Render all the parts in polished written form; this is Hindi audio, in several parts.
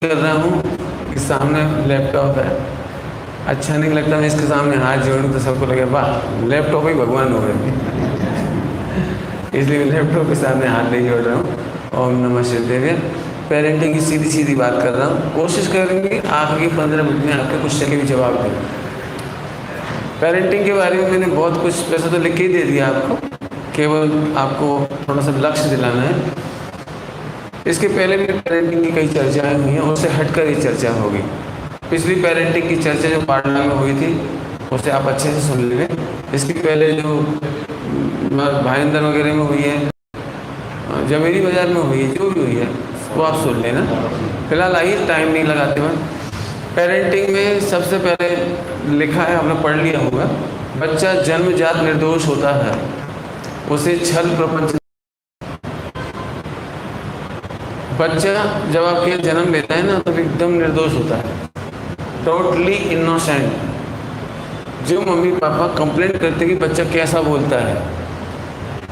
कर रहा हूँ कि सामने लैपटॉप है, अच्छा नहीं लगता मैं इसके सामने हाथ जोड़ूँ तो सबको लगे वाह लैपटॉप ही भगवान हो गए। इसलिए मैं लैपटॉप के सामने हाथ नहीं जोड़ रहा हूँ। ओम नमः शिवाय। पेरेंटिंग की सीधी सीधी बात कर रहा हूँ, कोशिश करेंगे आगे 15 मिनट में आपके क्वेश्चन के भी जवाब दें। पेरेंटिंग के बारे में मैंने बहुत कुछ वैसे तो लिख के ही दे दिया आपको, केवल आपको थोड़ा सा लक्ष्य दिलाना है। इसके पहले भी पेरेंटिंग की कई चर्चाएं हुई हैं, उससे हटकर ही चर्चा होगी। पिछली पेरेंटिंग की चर्चा जो पाटना में हुई थी उसे आप अच्छे से सुन लेंगे। इसके पहले जो भाईंदर वगैरह में हुई है, जमेरी बाजार में हुई है, जो भी हुई है वो आप सुन लेना। फिलहाल आइए टाइम नहीं लगाते हुए, पेरेंटिंग में सबसे पहले लिखा है, आपने पढ़ लिया होगा, बच्चा जन्मजात निर्दोष होता है, उसे छल प्रपंच। बच्चा जब आपके जन्म लेता है ना तो एकदम निर्दोष होता है, टोटली इनोसेंट। जो मम्मी पापा कंप्लेंट करते कि बच्चा कैसा बोलता है,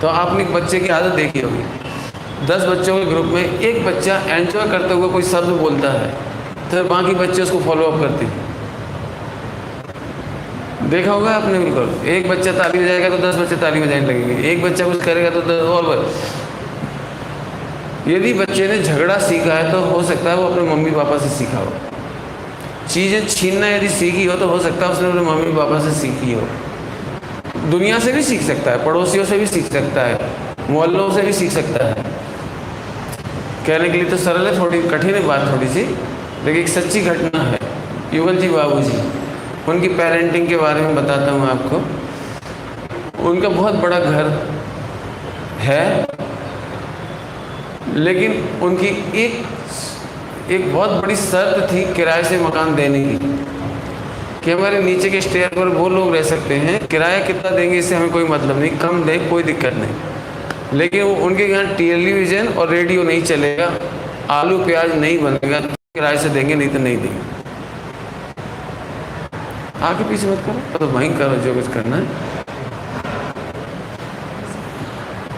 तो आपने एक बच्चे की आदत देखी होगी, 10 बच्चों के ग्रुप में एक बच्चा एंजॉय करते हुए कोई शब्द बोलता है तो बाकी बच्चे उसको फॉलो अप करते हैं। देखा होगा आपने, बिल्कुल। एक बच्चा ताली बजाएगा तो 10 बच्चे ताली बजाने लगेंगे, एक बच्चा कुछ करेगा तो 10 और। यदि बच्चे ने झगड़ा सीखा है तो हो सकता है वो अपने मम्मी पापा से सीखा हो। चीज़ें छीनना यदि सीखी हो तो हो सकता है उसने अपने मम्मी पापा से सीखी हो। दुनिया से भी सीख सकता है, पड़ोसियों से भी सीख सकता है, मोहल्लों से भी सीख सकता है। कहने के लिए तो सरल है, थोड़ी कठिन है बात थोड़ी सी, लेकिन एक सच्ची घटना है। युगल जी बाबू जी, उनकी पेरेंटिंग के बारे में बताता हूँ आपको। उनका बहुत बड़ा घर है, लेकिन उनकी एक बहुत बड़ी शर्त थी किराए से मकान देने की, कि हमारे नीचे के स्टेयर पर वो लोग रह सकते हैं, किराया कितना देंगे इससे हमें कोई मतलब नहीं, कम दे कोई दिक्कत नहीं, लेकिन उनके यहाँ टेलीविज़न और रेडियो नहीं चलेगा, आलू प्याज नहीं बनेगा, किराए से देंगे, नहीं तो नहीं देंगे। आगे पीछे मत करो, तो वहीं करो जो कुछ करना है।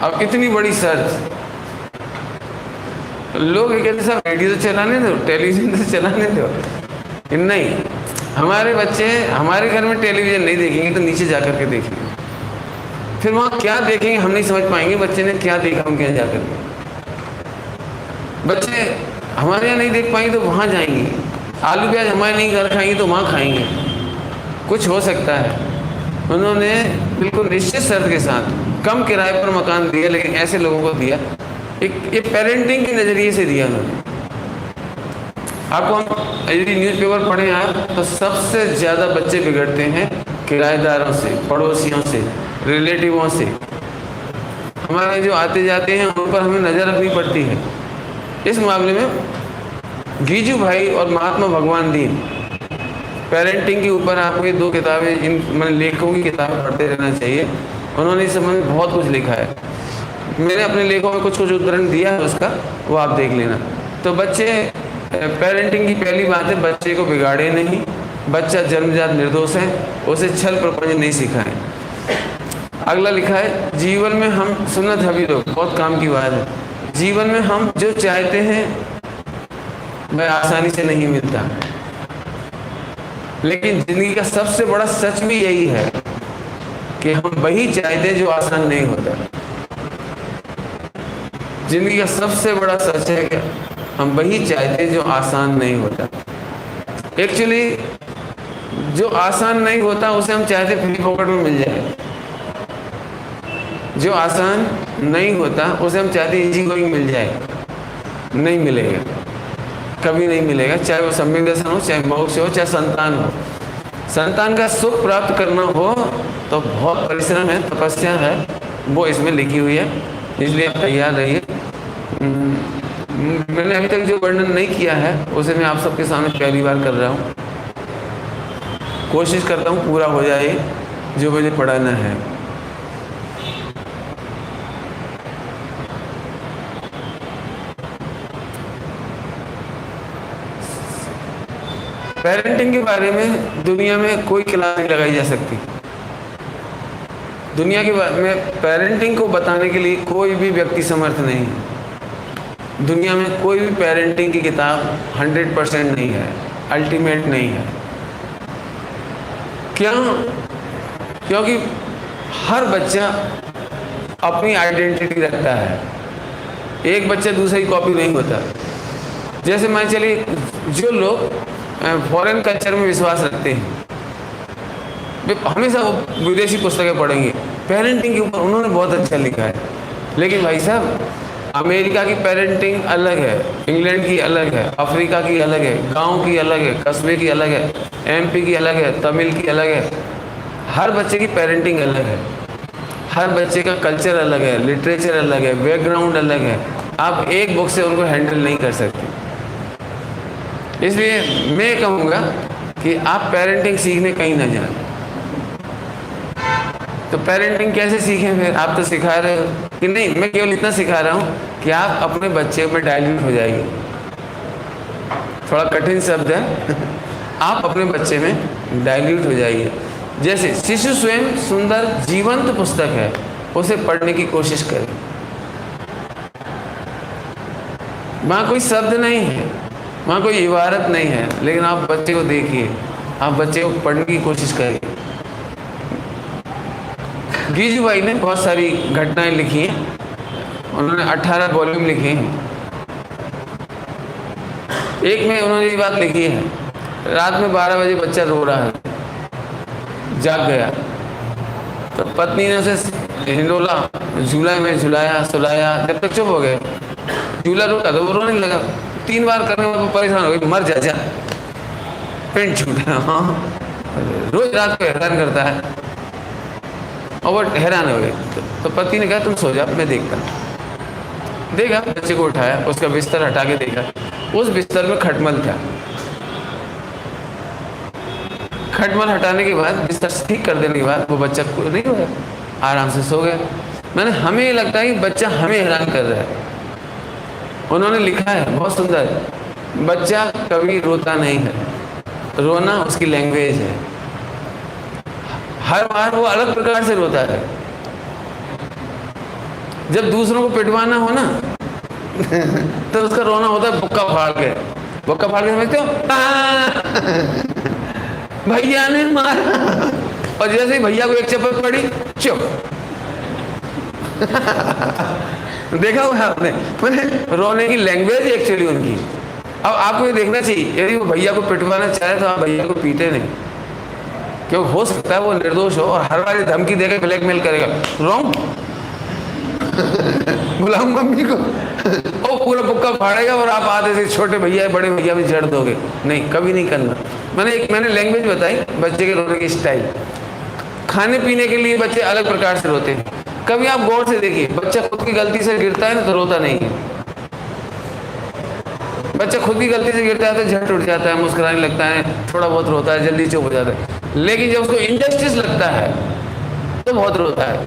अब इतनी बड़ी शर्त, लोग ये कहते साहब रेडियो तो चलाने दो, टेलीविज़न तो चलाने दो। नहीं, हमारे बच्चे हमारे घर में टेलीविज़न नहीं देखेंगे तो नीचे जा कर के देखेंगे, फिर वहाँ क्या देखेंगे हम नहीं समझ पाएंगे बच्चे ने क्या देखा उनके यहाँ जाकर के। बच्चे हमारे यहाँ नहीं देख पाएंगे तो वहाँ जाएंगे, आलू प्याज हमारे नहीं घर खाएंगे तो वहाँ खाएंगे। कुछ हो सकता है। उन्होंने बिल्कुल निश्चित शर्त के साथ कम किराए पर मकान दिया, लेकिन ऐसे लोगों को दिया, एक पेरेंटिंग के नज़रिए से दिया उन्होंने। आपको हम यदि न्यूज़पेपर पढ़ें आप तो सबसे ज़्यादा बच्चे बिगड़ते हैं किराएदारों से, पड़ोसियों से, रिलेटिवों से। हमारे जो आते जाते हैं उन पर हमें नज़र रखनी पड़ती है। इस मामले में गीजू भाई और महात्मा भगवान दीन, पेरेंटिंग के ऊपर आपको ये 2 किताबें, इन मैंने लेखकों की किताबें पढ़ते रहना चाहिए। उन्होंने इस संबंध में बहुत कुछ लिखा है, मैंने अपने लेखों में कुछ कुछ उदाहरण दिया है उसका, वो आप देख लेना। तो बच्चे, पेरेंटिंग की पहली बात है बच्चे को बिगाड़े नहीं, बच्चा जन्मजात निर्दोष है, उसे छल प्रपंच नहीं सिखाएं। अगला लिखा है, जीवन में हम, सुनना था अभी लोग, बहुत काम की बात है, जीवन में हम जो चाहते हैं वह आसानी से नहीं मिलता, लेकिन जिंदगी का सबसे बड़ा सच भी यही है कि हम वही चाहते हैं जो आसान नहीं होता। जिंदगी का सबसे बड़ा सच है कि हम वही चाहते हैं जो आसान नहीं होता। एक्चुअली जो आसान नहीं होता उसे हम चाहते फ्री पॉकेट में मिल जाए, जो आसान नहीं होता उसे हम चाहते इजी गोइंग मिल जाए, नहीं मिलेगा, कभी नहीं मिलेगा। चाहे वो सम्यक दर्शन हो, चाहे मोक्ष हो, चाहे संतान हो। संतान का सुख प्राप्त करना हो तो बहुत परिश्रम है, तपस्या है, वो इसमें लिखी हुई है, इसलिए आप तैयार रहिए। मैंने अभी तक जो वर्णन नहीं किया है उसे मैं आप सबके सामने पहली बार कर रहा हूँ। कोशिश करता हूँ पूरा हो जाए जो मुझे पढ़ाना है। पेरेंटिंग के बारे में दुनिया में कोई क्लास नहीं लगाई जा सकती। दुनिया के बारे में पेरेंटिंग को बताने के लिए कोई भी व्यक्ति समर्थ नहीं है। दुनिया में कोई भी पेरेंटिंग की किताब 100% नहीं है, अल्टीमेट नहीं है। क्यों? क्योंकि हर बच्चा अपनी आइडेंटिटी रखता है, एक बच्चा दूसरी कॉपी नहीं होता। जैसे मान चलिए जो लोग फॉरेन कल्चर में विश्वास रखते हैं, वे हमेशा वो विदेशी पुस्तकें पढ़ेंगे, पेरेंटिंग के ऊपर उन्होंने बहुत अच्छा लिखा है। लेकिन भाई साहब, अमेरिका की पेरेंटिंग अलग है, इंग्लैंड की अलग है, अफ्रीका की अलग है, गांव की अलग है, कस्बे की अलग है, एमपी की अलग है, तमिल की अलग है। हर बच्चे की पेरेंटिंग अलग है, हर बच्चे का कल्चर अलग है, लिटरेचर अलग है, बैकग्राउंड अलग है। आप एक बुक से उनको हैंडल नहीं कर सकते। इसलिए मैं कहूँगा कि आप पेरेंटिंग सीखने कहीं ना जाएं। तो पेरेंटिंग कैसे सीखें फिर? आप तो सिखा रहे हो कि नहीं, मैं केवल इतना सिखा रहा हूँ कि आप अपने बच्चे में डाइल्यूट हो जाइए। थोड़ा कठिन शब्द है आप अपने बच्चे में डाइल्यूट हो जाइए। जैसे शिशु स्वयं सुंदर जीवंत पुस्तक है, उसे पढ़ने की कोशिश करें। वहाँ कोई शब्द नहीं है, वहाँ कोई इबारत नहीं है, लेकिन आप बच्चे को देखिए, आप बच्चे को पढ़ने की कोशिश करिए। गीजू भाई ने बहुत सारी घटनाएं लिखी हैं, उन्होंने 18 वॉल्यूम लिखे हैं। एक में उन्होंने ये बात लिखी है, रात में 12 बजे बच्चा रो रहा है, जाग गया, तो पत्नी ने उसे हिंडोला, झूला में झुलाया, सुलाया, जब तक चुप हो गए। झूला रोका तो वो रोने लगा, 3 बार करने में वो परेशान हो गई, मर जा, पेंट छूटा। हाँ, रोज रात को हैरान करता है, और वो हैरान हो गए। तो पति ने कहा तुम सो जाओ, मैं देखता हूँ। देखा, बच्चे को उठाया, उसका बिस्तर हटा के देखा, उस बिस्तर में खटमल था। खटमल हटाने के बाद, बिस्तर ठीक कर देने के बाद वो बच्चा नहीं रोया, आराम से सो गया। मैंने हमें ये लगता है कि बच्चा हमें हैरान कर रहा है। उन्होंने लिखा है बहुत सुंदर, बच्चा कभी रोता नहीं है, रोना उसकी लैंग्वेज है। हर बार वो अलग प्रकार से रोता है। जब दूसरों को पिटवाना हो ना तो उसका रोना होता है बुक्का फाड़ के। बुक्का फाड़ के समझते हो? भैया ने मारा, और जैसे ही भैया को एक चप्पल पड़ी, चुप। देखा हुआ आपने? मैंने रोने की लैंग्वेज एक्चुअली उनकी। अब आपको ये देखना चाहिए, यदि वो भैया को पिटवाना चाहे तो आप भैया को पीटे नहीं, क्योंकि हो सकता है वो निर्दोष हो और हर बार धमकी देकर ब्लैकमेल करेगा। रॉन्ग बुलाऊं मम्मी को, वो पूरा बुक्का फाड़ेगा और आप आधे से छोटे भैया बड़े भैया भी जड़ दोगे। नहीं, कभी नहीं करना। मैंने लैंग्वेज बताई बच्चे के रोने की स्टाइल। खाने पीने के लिए बच्चे अलग प्रकार से रोते हैं। कभी आप गौर से देखिए, बच्चा खुद की गलती से गिरता है ना तो रोता नहीं है। बच्चा खुद की गलती से गिरता है तो झट उठ जाता है, मुस्कुराने लगता है, थोड़ा बहुत रोता है, जल्दी चुप हो जाता है। लेकिन जब उसको इनजस्टिस लगता है तो बहुत रोता है।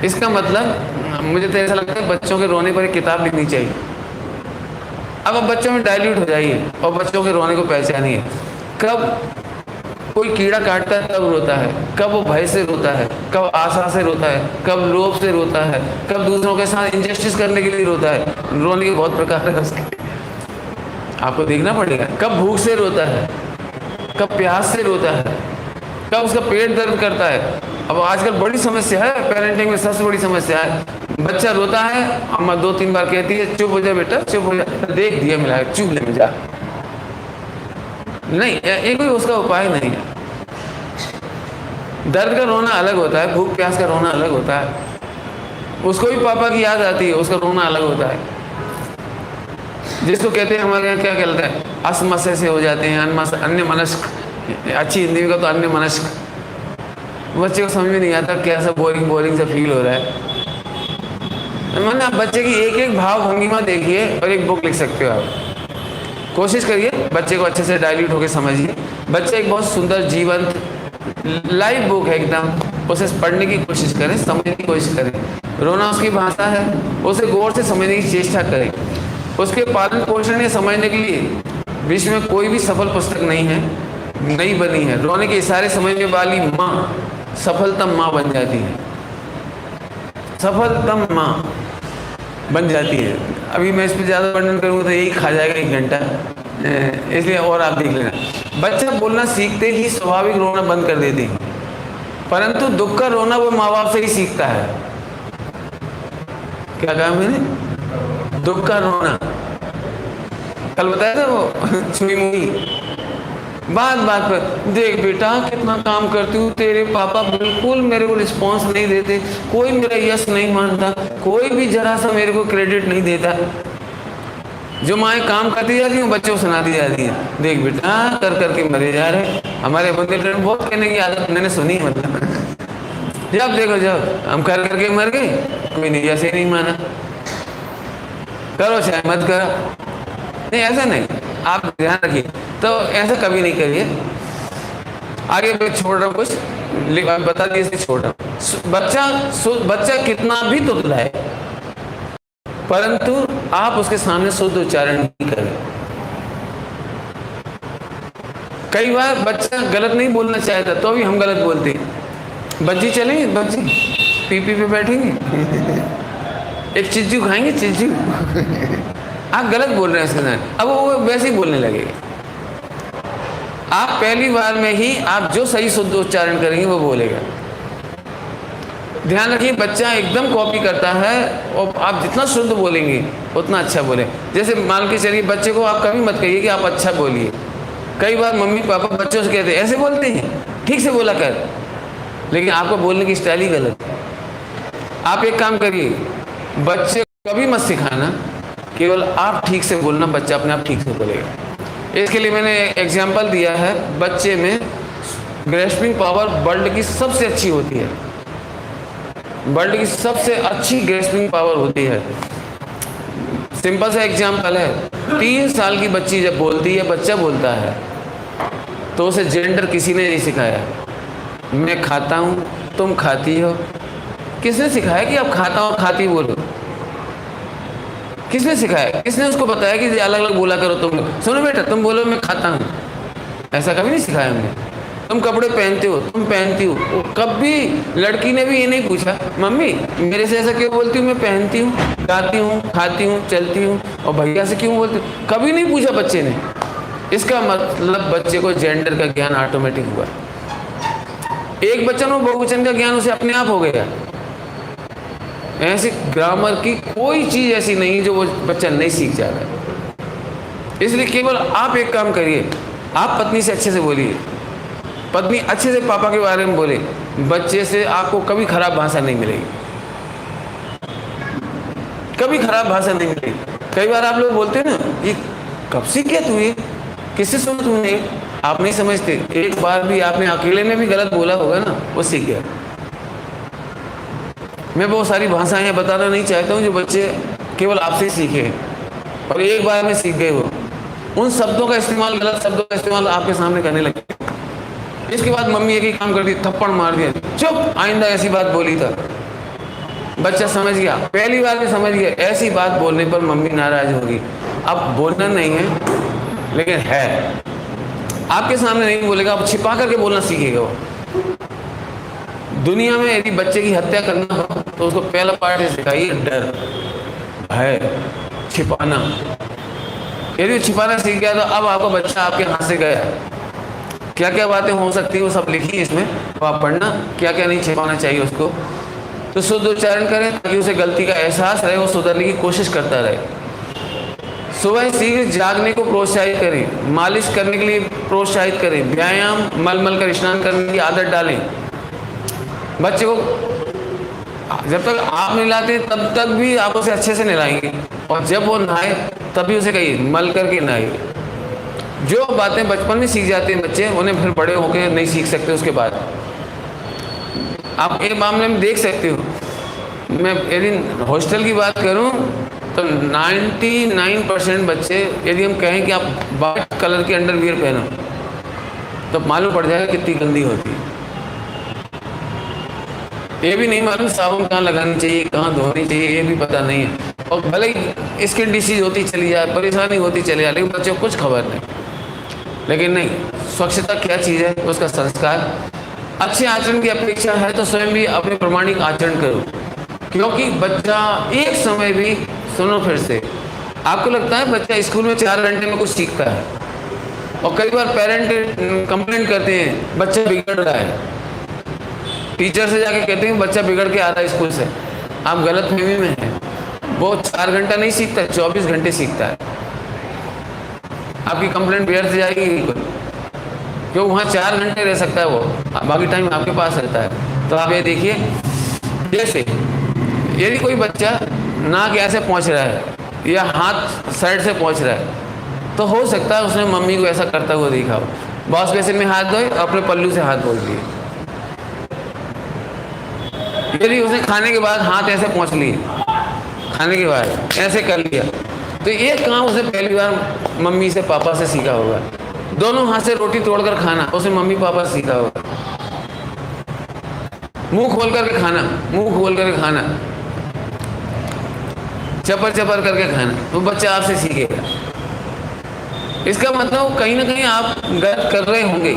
इसका मतलब मुझे तो ऐसा लगता है बच्चों के रोने पर एक किताब लिखनी चाहिए। अब आप बच्चों में डाइल्यूट हो जाइए और बच्चों के रोने को पहचानिए। कब कोई कीड़ा काटता है तब रोता है, कब वो भय से रोता है, कब आशा से रोता है, कब लोभ से रोता है, कब दूसरों के साथ इंजस्टिस करने के लिए रोता है। रोने के बहुत प्रकार है उसके, आपको देखना पड़ेगा। कब भूख से रोता है, कब प्यास से रोता है, कब उसका पेट दर्द करता है। अब आजकल बड़ी समस्या है पेरेंटिंग में, सबसे बड़ी समस्या है, बच्चा रोता है, अम्मा 2-3 बार कहती है चुप हो जा बेटा, चुप हो जा, देख दिया मिला चूल्हे में जा। नहीं, ये कोई उसका उपाय नहीं है। दर्द का रोना अलग होता है, भूख प्यास का रोना अलग होता है। उसको भी पापा की याद आती है, उसका रोना अलग होता है। जिसको कहते हैं हमारे यहाँ क्या कहते हैं, असमस्य से हो जाते हैं, अन्य मनस्क, अच्छी हिंदी में का तो अन्य मनस्क। बच्चे को समझ में नहीं आता कैसा बोरिंग सा फील हो रहा है। मैंने आप बच्चे की एक एक भाव भंगिमा देखिए और एक बुक लिख सकते हो आप। कोशिश करिए बच्चे को अच्छे से डाइल्यूट होकर समझिए। बच्चा एक बहुत सुंदर जीवंत लाइव बुक है एकदम, उसे पढ़ने की कोशिश करें, समझने की कोशिश करें। रोना उसकी भाषा है, उसे गौर से समझने की चेष्टा करें। उसके पालन पोषण या समझने के लिए विश्व में कोई भी सफल पुस्तक नहीं बनी है। रोने के इशारे समझने वाली माँ सफलतम माँ बन जाती है, सफलतम माँ। बन जाती है। अभी मैं इस पर ज़्यादा वर्णन करूँगा तो यही खा जाएगा 1 घंटा, इसलिए और आप देख लेना। बच्चा बोलना सीखते ही स्वाभाविक रोना बंद कर देते हैं, परंतु दुख का रोना वो माँ बाप से ही सीखता है। क्या कहा मैंने? दुख का रोना। कल बताया था वो छुई मुई, बात बात पर, देख बेटा कितना काम करती हूँ, तेरे पापा बिल्कुल मेरे को रिस्पॉन्स नहीं देते, कोई मेरा यस नहीं मानता, कोई भी जरा सा मेरे को क्रेडिट नहीं देता। जो माएँ काम करती जाती हैं बच्चों को सुनाती जाती हैं, देख बेटा कर करके मरे जा रहे। हमारे बंदे बहुत कहने की आदत मैंने सुनी, मतलब जब देखो जब हम कर करके मर गए, कोई नहीं ऐसे नहीं माना, करो चाहे मत करो। नहीं ऐसा नहीं, आप ध्यान रखिए, तो ऐसा कभी नहीं करिए। आगे मैं छोड़ रहा हूँ कुछ, बता दिए छोड़ रहा हूँ। बच्चा कितना भी तुतला है, परंतु आप उसके सामने शुद्ध उच्चारण नहीं करें। कई बार बच्चा गलत नहीं बोलना चाहता तो भी हम गलत बोलते हैं। बच्ची चलेंगे, बच्ची पीपी पे बैठेंगे, एक चिज्जू खाएंगे, चिज्जू आप गलत बोल रहे हैं इसके साथ, अब वो वैसे ही बोलने लगेगा। आप पहली बार में ही आप जो सही शुद्ध उच्चारण करेंगे वो बोलेगा। ध्यान रखिए, बच्चा एकदम कॉपी करता है और आप जितना शुद्ध बोलेंगे उतना अच्छा बोले। जैसे मान के चलिए, बच्चे को आप कभी मत कहिए कि आप अच्छा बोलिए। कई बार मम्मी पापा बच्चों से कहते हैं ऐसे बोलते हैं, ठीक से बोला कर, लेकिन आपको बोलने की स्टाइल ही गलत है। आप एक काम करिए, बच्चे को कभी मत सिखाना, केवल आप ठीक से बोलना, बच्चा अपने आप ठीक से बोलेगा। इसके लिए मैंने एग्जाम्पल दिया है, बच्चे में ग्रेस्पिंग पावर वर्ल्ड की सबसे अच्छी होती है, वर्ल्ड की सबसे अच्छी ग्रेस्पिंग पावर होती है। सिंपल सा एग्जाम्पल है, 3 साल की बच्ची जब बोलती है, बच्चा बोलता है, तो उसे जेंडर किसी ने नहीं सिखाया। मैं खाता हूँ, तुम खाती हो, किसने सिखाया कि आप खाता हो खाती बोलो? किसने सिखाया? किसने उसको बताया कि अलग अलग बोला करो? तुम सुनो बेटा, तुम बोलो मैं खाता हूँ, ऐसा कभी नहीं सिखाया हमने। तुम कपड़े पहनते हो, तुम पहनती हो, कभी लड़की ने भी ये नहीं पूछा मम्मी मेरे से ऐसा क्यों बोलती हूँ, मैं पहनती हूँ, गाती हूँ, खाती हूँ, चलती हूँ, और भैया से क्यों बोलती हूँ? कभी नहीं पूछा बच्चे ने। इसका मतलब बच्चे को जेंडर का ज्ञान ऑटोमेटिक हुआ। एक बच्चन और बहुवचन का ज्ञान उसे अपने आप हो गया। ऐसी ग्रामर की कोई चीज़ ऐसी नहीं जो वो बच्चा नहीं सीख जाता है। इसलिए केवल आप एक काम करिए, आप पत्नी से अच्छे से बोलिए, पत्नी अच्छे से पापा के बारे में बोले, बच्चे से आपको कभी खराब भाषा नहीं मिलेगी, कभी खराब भाषा नहीं मिलेगी। कई बार आप लोग बोलते हैं ना, ये कब सीख गया तू, ये किससे सुना तुमने? आप नहीं समझते, एक बार भी आपने अकेले में भी गलत बोला होगा ना, वो सीख गया। मैं बहुत सारी भाषाएं बताना नहीं चाहता हूँ जो बच्चे केवल आपसे सीखे और एक बार में सीख गए हो। उन शब्दों का इस्तेमाल, गलत शब्दों का इस्तेमाल आपके सामने करने लगे। इसके बाद मम्मी एक ही काम कर दी, थप्पड़ मार दिया, चुप, आइंदा ऐसी बात बोली था। बच्चा समझ गया, पहली बार में समझ गया, ऐसी बात बोलने पर मम्मी नाराज होगी। अब बोलना नहीं है, लेकिन है, आपके सामने नहीं बोलेगा, अब छिपा करके बोलना सीखेगा वो। दुनिया में यदि बच्चे की हत्या करना हो तो उसको पहला पार्ट सिखाइए, डर, भय, छिपाना। यदि छिपाना सीख गया तो अब आपका बच्चा आपके हाथ से गया। क्या क्या बातें हो सकती है वो सब लिखी है इसमें, तो आप पढ़ना, क्या क्या नहीं छिपाना चाहिए उसको। तो शुद्ध उच्चारण करें ताकि उसे गलती का एहसास रहे, वो सुधरने की कोशिश करता रहे। सुबह शीघ्र जागने को प्रोत्साहित करें, मालिश करने के लिए प्रोत्साहित करें, व्यायाम, मल कर स्नान करने की आदत डालें। बच्चे को जब तक आप नहलाते तब तक भी आप उसे अच्छे से नहलाएंगे, और जब वो नहाए तभी उसे कहिए मल करके नहाइए। जो बातें बचपन में सीख जाते हैं बच्चे, उन्हें फिर बड़े होकर नहीं सीख सकते उसके बाद। आप एक मामले में देख सकते हो, मैं यदि हॉस्टल की बात करूं तो 99% बच्चे, यदि हम कहें कि आप वाइट कलर की अंडरवियर पहनो तो मालूम पड़ जाएगा कितनी गंदी होती है। ये भी नहीं मालूम साबुन कहाँ लगानी चाहिए, कहाँ धोनी चाहिए, ये भी पता नहीं है। और भले ही स्किन डिसीज होती चली जाए, परेशानी होती चली जाए, लेकिन बच्चों को कुछ खबर नहीं। लेकिन नहीं, स्वच्छता क्या चीज़ है, उसका संस्कार। अच्छे आचरण की अपेक्षा है तो स्वयं भी अपने प्रमाणिक आचरण करो, क्योंकि बच्चा एक समय भी सुनो फिर से। आपको लगता है बच्चा स्कूल में 4 घंटे में कुछ सीखता है, और कई बार पेरेंट कंप्लेंट करते हैं बच्चा बिगड़ रहा है, टीचर से जाके कहते हैं बच्चा बिगड़ के आ रहा है स्कूल से। आप गलत फहमी में हैं। वो 4 घंटा नहीं सीखता, 24 घंटे सीखता है। आपकी कंप्लेंट व्यर्थ जाएगी बिल्कुल, क्यों? वहाँ 4 घंटे रह सकता है वो, बाकी टाइम आपके पास रहता है। तो आप ये देखिए, जैसे यदि कोई बच्चा नाक ऐसे पहुँच रहा है या हाथ साइड से पहुँच रहा है, तो हो सकता है उसने मम्मी को ऐसा करता हुआ देखा हो। वॉश बेसिन में हाथ धोए, अपने पल्लू से हाथ धो लिए। यदि उसने खाने के बाद हाथ ऐसे पहुँच लिए, खाने के बाद ऐसे कर लिया, तो ये काम उसने पहली बार मम्मी से पापा से सीखा होगा। दोनों हाथ से रोटी तोड़कर खाना उसने मम्मी पापा से सीखा होगा। मुंह खोल करके खाना, मुंह खोल करके खाना, चपर चपर करके खाना, तो बच्चा आपसे सीखेगा। इसका मतलब कहीं ना कहीं आप गलत कर रहे होंगे।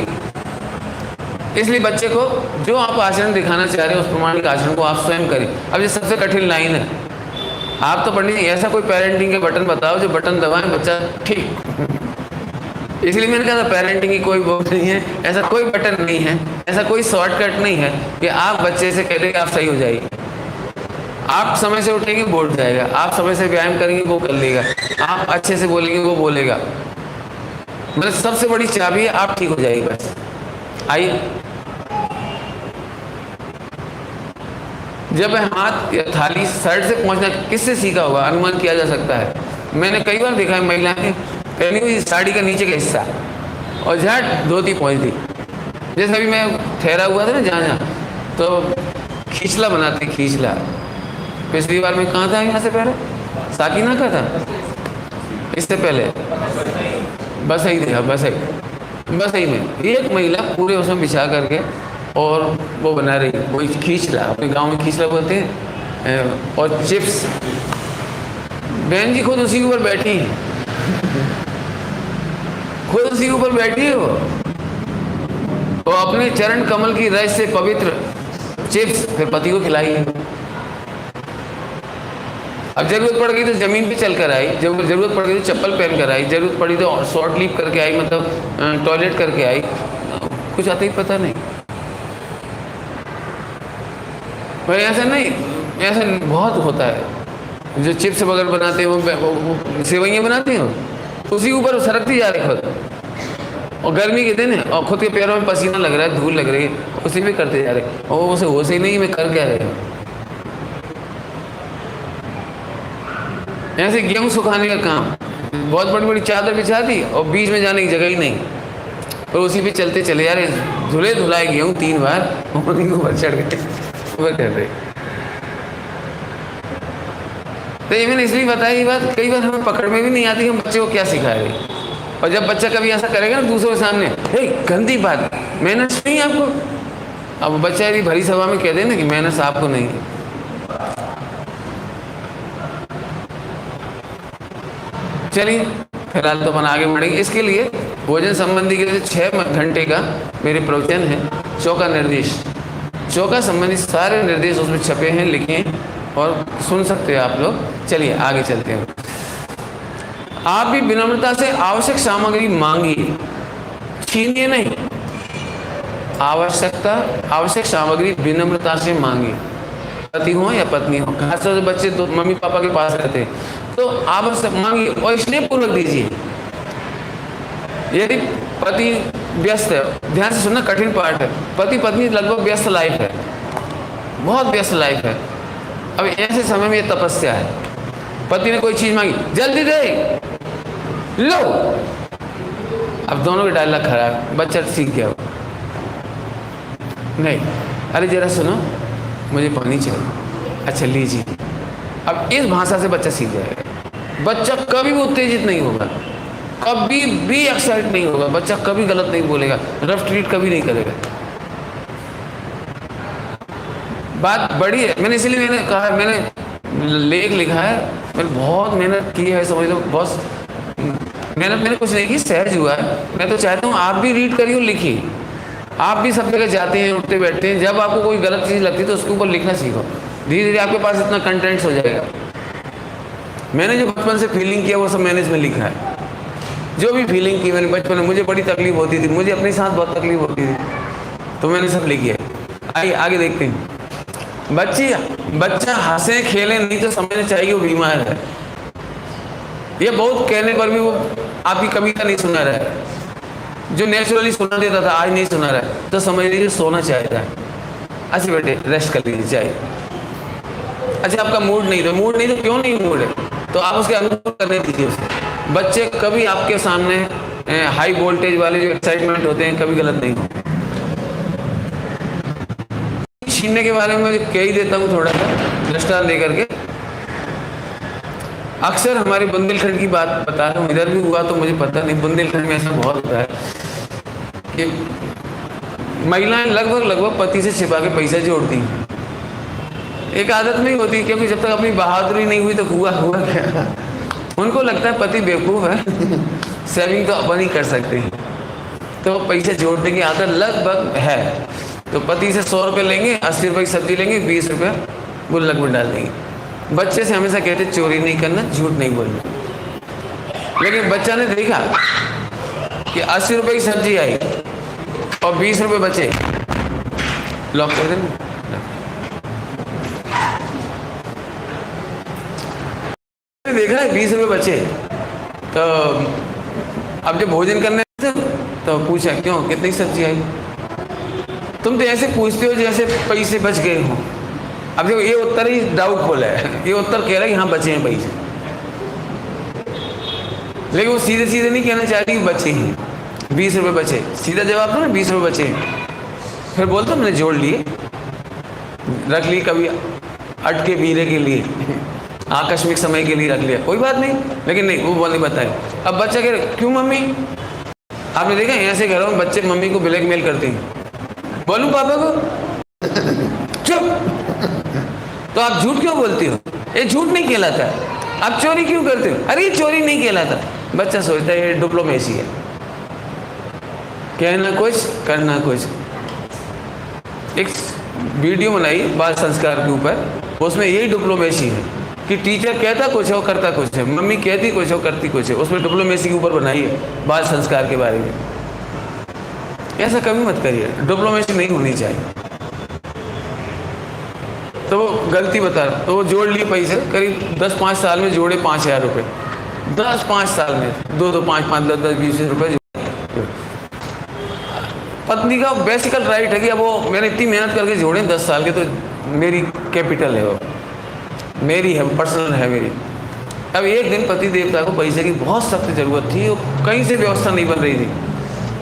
इसलिए बच्चे को जो आप आचरण दिखाना चाह रहे हैं, उस प्रमाणिक आचरण को आप स्वयं करें। अब ये सबसे कठिन लाइन है। आप तो पंडित जी ऐसा कोई पेरेंटिंग के बटन बताओ जो बटन दबाएं बच्चा ठीक। इसलिए मैंने कहा था पेरेंटिंग की कोई वो नहीं है, ऐसा कोई बटन नहीं है, ऐसा कोई शॉर्टकट नहीं है कि आप बच्चे से कह देंगे आप सही हो जाएगी। आप समय से उठेंगे वो उठ जाएगा, आप समय से व्यायाम करेंगे वो कर लेगा, आप अच्छे से बोलेंगे वो बोलेगा। मतलब सबसे बड़ी चाबी है आप ठीक हो जाएगी बस। आइए, जब हाथ या थाली साइड से पहुंचना किससे सीखा होगा? अनुमान किया जा सकता है। मैंने कई बार देखा है महिलाएं पहनी हुई साड़ी का नीचे का हिस्सा और झट धोती पहुंच दी। जैसे अभी मैं ठहरा हुआ था ना जहाँ तो खींचला बनाते, खींचला। पिछली बार मैं कहाँ था यहाँ से पहले? साकिना का था, इससे पहले बस ही था, बस ही में एक महिला पूरे उसमें बिछा करके और वो बना रही, वो खींचला, अपने गांव में खींचला बोलते हैं, और चिप्स। बहन जी खुद उसी के ऊपर बैठी है, खुद उसी के ऊपर बैठी है वो अपने चरण कमल की रस से पवित्र चिप्स फिर पति को खिलाई है। अब जरूरत पड़ गई तो जमीन पे चल कर आई, जब जरूरत पड़ गई तो चप्पल पहन कर आई, जरूरत पड़ी तो शॉर्ट लीव करके आई, मतलब टॉयलेट करके आई, कुछ आता ही पता नहीं। भाई ऐसा नहीं, ऐसा बहुत होता है। जो चिप्स वगैरह बनाते हैं वो सेवइयाँ बनाते हैं, उसी ऊपर सरकती जा रही खुद, और गर्मी के दिन है और खुद के पैरों में पसीना लग रहा है, धूल लग रही है, उसी में करते जा रहे, और उसे होश ही नहीं मैं कर क्या रहे हूँ। ऐसे गेहूँ सुखाने का काम, बहुत बड़ी बड़ी चादर बिछा दी और बीच में जाने की जगह ही नहीं, और उसी पे चलते चले जा रहे, धुले धुलाए गेहूँ 3 बार उन्हीं को ऊपर चढ़ गए, ऊपर कर रहे। तो ये मैंने इसलिए बताया ये बात, कई बार हमें पकड़ में भी नहीं आती कि हम बच्चे को क्या सिखा रहे। और जब बच्चा कभी ऐसा करेगा ना दूसरों के सामने, हे गंदी बात, मैनर्स नहीं आपको। अब बच्चा यदि भरी सभा में कह दे ना कि मैनर्स आपको नहीं है, चलिए फिलहाल तो अपन आगे बढ़ेंगे। इसके लिए भोजन संबंधी के लिए 6 घंटे का मेरे प्रवचन है, चौका निर्देश, चौका संबंधी सारे निर्देश उसमें छपे हैं, लिखे हैं और सुन सकते हैं आप लोग। चलिए आगे चलते हैं। आप भी विनम्रता से आवश्यक सामग्री मांगिए, छीनिए नहीं। आवश्यक सामग्री विनम्रता से मांगिए, पति हो या पत्नी हो, खासतौर से बच्चे तो मम्मी पापा के पास रहते हैं तो आप मांगिए और स्नेहपूर्वक दीजिए। यदि पति व्यस्त है, ध्यान से सुनना, कठिन पार्ट है, पति पत्नी लगभग व्यस्त लाइफ है, बहुत व्यस्त लाइफ है। अब ऐसे समय में ये तपस्या है, पति ने कोई चीज मांगी, जल्दी दे लो। अब दोनों के डायलॉग खराब, बच्चा सीख गया नहीं, अरे जरा सुनो मुझे पानी चाहिए, अच्छा लीजिए। अब इस भाषा से बच्चा सीख जाएगा। बच्चा कभी भी उत्तेजित नहीं होगा, कभी भी एक्साइट नहीं होगा, बच्चा कभी गलत नहीं बोलेगा, रफ ट्रीट कभी नहीं करेगा। बात बड़ी है, मैंने इसलिए मैंने कहा, मैंने लेख लिखा है, मैंने बहुत मेहनत की है, समझ लो बहुत मेहनत, मैंने कुछ नहीं की, सहज हुआ है। मैं तो चाहता हूँ आप भी रीड करिए और लिखिए। आप भी सब जगह जाते हैं, उठते बैठते हैं, जब आपको कोई गलत चीज़ लगती है तो उसके ऊपर लिखना सीखो, धीरे धीरे आपके पास इतना कंटेंट्स हो जाएगा। मैंने जो बचपन से फीलिंग किया वो सब मैंने इसमें लिखा है। जो भी फीलिंग की मैंने बचपन में, मुझे बड़ी तकलीफ होती थी, मुझे अपने साथ बहुत तकलीफ होती थी, तो मैंने सब लिखी है। आइए आगे देखते हैं। बच्चा हंसे खेले नहीं तो समझना चाहिए वो बीमार है। ये बहुत कहने पर भी वो आपकी कविता नहीं सुना रहा है, जो नेचुरली सुना देता था आज नहीं सुना रहा है, तो समझ लीजिए सोना चाहता है। अच्छा बेटे रेस्ट कर लीजिए चाहिए। अच्छा आपका मूड नहीं तो क्यों नहीं मूड है, तो आप उसके अनुभव करने दीजिए उसे। बच्चे कभी आपके सामने हाई वोल्टेज वाले जो एक्साइटमेंट होते हैं कभी गलत नहीं होते। छीनने के बारे में कह ही देता हूँ थोड़ा सा दृष्टांत देकर के। अक्सर हमारे बुंदेलखंड की बात बता रहा हूँ, इधर भी हुआ तो मुझे पता नहीं, बुंदेलखंड में ऐसा बहुत होता है कि महिलाएं लगभग पति से छिपा के पैसा जोड़ती हैं। एक आदत नहीं होती, क्योंकि जब तक अपनी बहादुरी नहीं हुई तो हुआ क्या। उनको लगता है पति बेवकूफ़ है, सेविंग तो अपन ही कर सकते हैं, तो पैसे जोड़ने की आदत लगभग है। तो पति से 100 रुपये लेंगे, 80 रुपये की सब्जी लेंगे, 20 रुपये गुल्लक में डाल देंगे। बच्चे से हमेशा कहते चोरी नहीं करना, झूठ नहीं बोलना। लेकिन बच्चा ने देखा कि 80 रुपये की सब्जी आई और 20 रुपये बचे, लॉक कर देना। देखा है 20 रुपये बचे, तो अब जब भोजन करने तो पूछा क्यों कितनी सब्जी आई। तुम तो ऐसे पूछते हो जैसे पैसे बच गए हो। अब देखो ये उत्तर ही डाउटफुल है, ये उत्तर कह रहा है कि हाँ बचे हैं पैसे, लेकिन वो सीधे नहीं कहना चाहती कि बचे हैं 20 रुपये बचे। सीधा जवाब दो ना 20 रुपये बचे। फिर बोलते मैंने जोड़ लिए, रख ली, कभी अटके बीरे के लिए, आकस्मिक समय के लिए रख लिया, कोई बात नहीं। लेकिन नहीं, वो बोल नहीं बताए। अब बच्चा कह रहे क्यों मम्मी, आपने देखा ऐसे घरों में बच्चे मम्मी को ब्लैकमेल करते हैं, बोलूं पापा को, चुप। तो आप झूठ क्यों बोलती हो, ये झूठ नहीं कहलाता। आप चोरी क्यों करते हो, अरे ये चोरी नहीं कहलाता। बच्चा सोचता है ये डिप्लोमेसी है, कहना कुछ करना कुछ। एक वीडियो बनाई बाल संस्कार के ऊपर, उसमें यही डिप्लोमेसी है कि टीचर कहता कुछ है करता कुछ है, मम्मी कहती कुछ है करती कुछ है। उसमें डिप्लोमेसी के ऊपर बनाई है बाल संस्कार के बारे में। ऐसा कभी मत करिए, डिप्लोमेसी नहीं होनी चाहिए। तो वो गलती बता रहा, तो वो जोड़ लिए पैसे, करीब 10-5 साल में जोड़े 5000 रुपये। 10-5 साल में 2-2, 5-5, 10-10, 20 रुपये। पत्नी का बेसिकल राइट है कि अब वो मैंने इतनी मेहनत करके जोड़े 10 साल के, तो मेरी कैपिटल है, वो मेरी है, पर्सनल है मेरी। अब एक दिन पति देवता को पैसे की बहुत सख्त ज़रूरत थी, वो कहीं से व्यवस्था नहीं बन रही थी,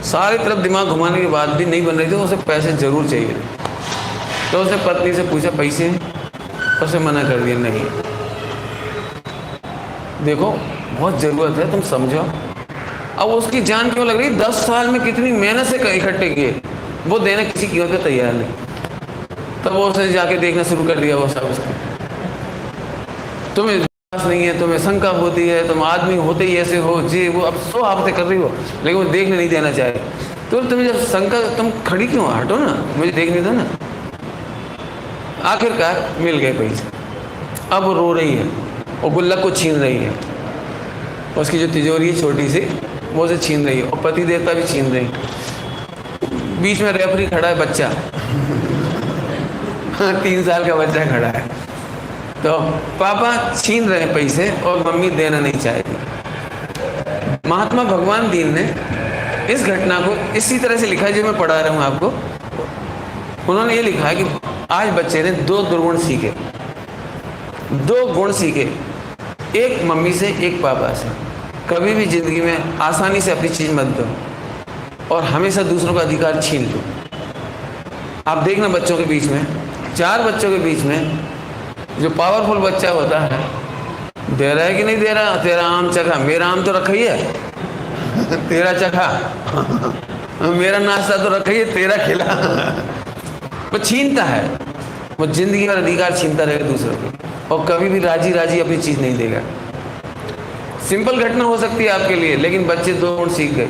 सारी तरफ दिमाग घुमाने के बाद भी नहीं बन रही थी, उसे पैसे ज़रूर चाहिए थे। तो उसने पत्नी से पूछा पैसे, उसे मना कर दिया नहीं, देखो बहुत ज़रूरत है, तुम समझो। अब उसकी जान क्यों लग रही, 10 साल में कितनी मेहनत से इकट्ठे किए, वो देने किसी कीमत पे तैयार नहीं। तब वो उसने जाके देखना शुरू कर दिया, वो सब उसको, तुम्हें विश्वास नहीं है, तुम्हें शंका होती है, तुम आदमी होते ही ऐसे हो जी, वो अब 100 हफ्ते कर रही हो, लेकिन वो देखने नहीं देना चाहे। तो तुम्हें जब शंका, तुम खड़ी क्यों, हटो ना, मुझे देखने दो ना। आखिरकार मिल गए पैसे। अब वो रो रही है और गुल्लक को छीन रही है, उसकी जो तिजोरी है छोटी सी, वो उसे छीन रही है, और पति देवता भी छीन रही है। बीच में रेफरी खड़ा है, बच्चा 3 साल का बच्चा खड़ा है। तो पापा छीन रहे हैं पैसे और मम्मी देना नहीं चाहेगी। महात्मा भगवान दीन ने इस घटना को इसी तरह से लिखा है जो मैं पढ़ा रहा हूँ आपको। उन्होंने ये लिखा है कि आज बच्चे ने 2 दुर्गुण सीखे, 2 गुण सीखे, एक मम्मी से एक पापा से। कभी भी जिंदगी में आसानी से अपनी चीज़ मत दो और हमेशा दूसरों का अधिकार छीन लो। आप देखना बच्चों के बीच में, 4 बच्चों के बीच में जो पावरफुल बच्चा होता है, दे रहा है कि नहीं दे रहा, तेरा आम चखा, मेरा आम तो रखा ही है, तेरा चखा, मेरा नाश्ता तो रखा ही है, तेरा खिला। वो छीनता है, वो जिंदगी का अधिकार छीनता रहेगा दूसरों को, और कभी भी राजी राजी अपनी चीज़ नहीं देगा। सिंपल घटना हो सकती है आपके लिए, लेकिन बच्चे 2 गुण सीख गए।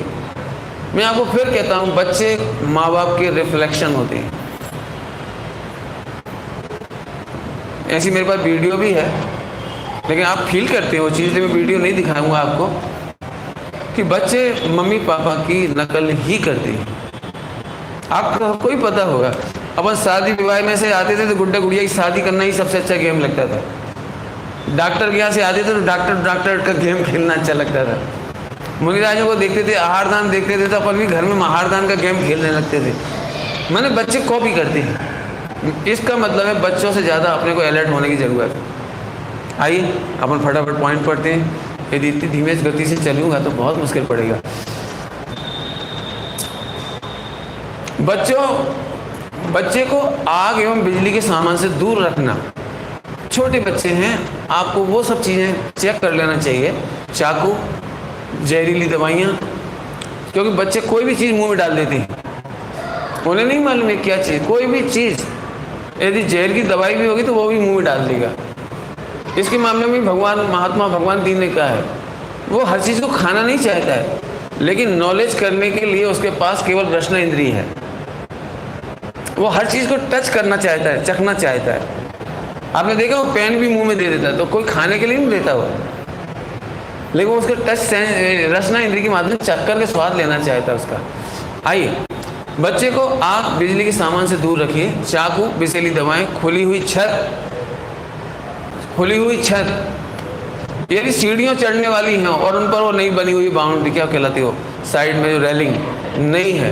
मैं आपको फिर कहता हूँ, बच्चे माँ बाप के रिफ्लेक्शन होते हैं। ऐसी मेरे पास वीडियो भी है, लेकिन आप फील करते हैं वो चीज़, मैं वीडियो नहीं दिखाऊंगा आपको, कि बच्चे मम्मी पापा की नकल ही करते हैं। आपको कोई पता होगा, अपन शादी विवाह में से आते थे तो गुड्डा गुड़िया की शादी करना ही सबसे अच्छा गेम लगता था। डॉक्टर के यहाँ से आते थे तो डॉक्टर का गेम खेलना अच्छा लगता था। मुनिराजों को देखते थे, आहारदान देखते थे, तो अपन भी घर में आहारदान का गेम खेलने लगते थे। मैंने बच्चे कॉपी करते हैं। इसका मतलब है बच्चों से ज़्यादा अपने को अलर्ट होने की ज़रूरत है। आइए अपन फटाफट पॉइंट पढ़ते हैं। यदि इतनी धीमे गति से चलूँगा तो बहुत मुश्किल पड़ेगा। बच्चे को आग एवं बिजली के सामान से दूर रखना। छोटे बच्चे हैं, आपको वो सब चीज़ें चेक कर लेना चाहिए, चाकू, जहरीली दवाइयाँ, क्योंकि बच्चे कोई भी चीज़ मुंह में डाल देते हैं, उन्हें नहीं मालूम है क्या चीज़। कोई भी चीज़, यदि जहर की दवाई भी होगी तो वो भी मुंह में डाल देगा। इसके मामले में महात्मा भगवान दीन ने कहा है, वो हर चीज़ को खाना नहीं चाहता है, लेकिन नॉलेज करने के लिए उसके पास केवल रसना इंद्रिय है। वो हर चीज़ को टच करना चाहता है, चखना चाहता है। आपने देखा वो पेन भी मुंह में दे देता है, तो कोई खाने के लिए नहीं देता वो, लेकिन वो उसके टच रसना इंद्रिय के माध्यम से चख करके स्वाद लेना चाहता है उसका। आइए, बच्चे को आग बिजली के सामान से दूर रखिए। चाकू, विषैली दवाएं, खुली हुई छत, यदि सीढ़ियाँ चढ़ने वाली हैं और उन पर वो नहीं बनी हुई बाउंड्री, क्या कहलाती हो, साइड में जो रेलिंग नहीं है।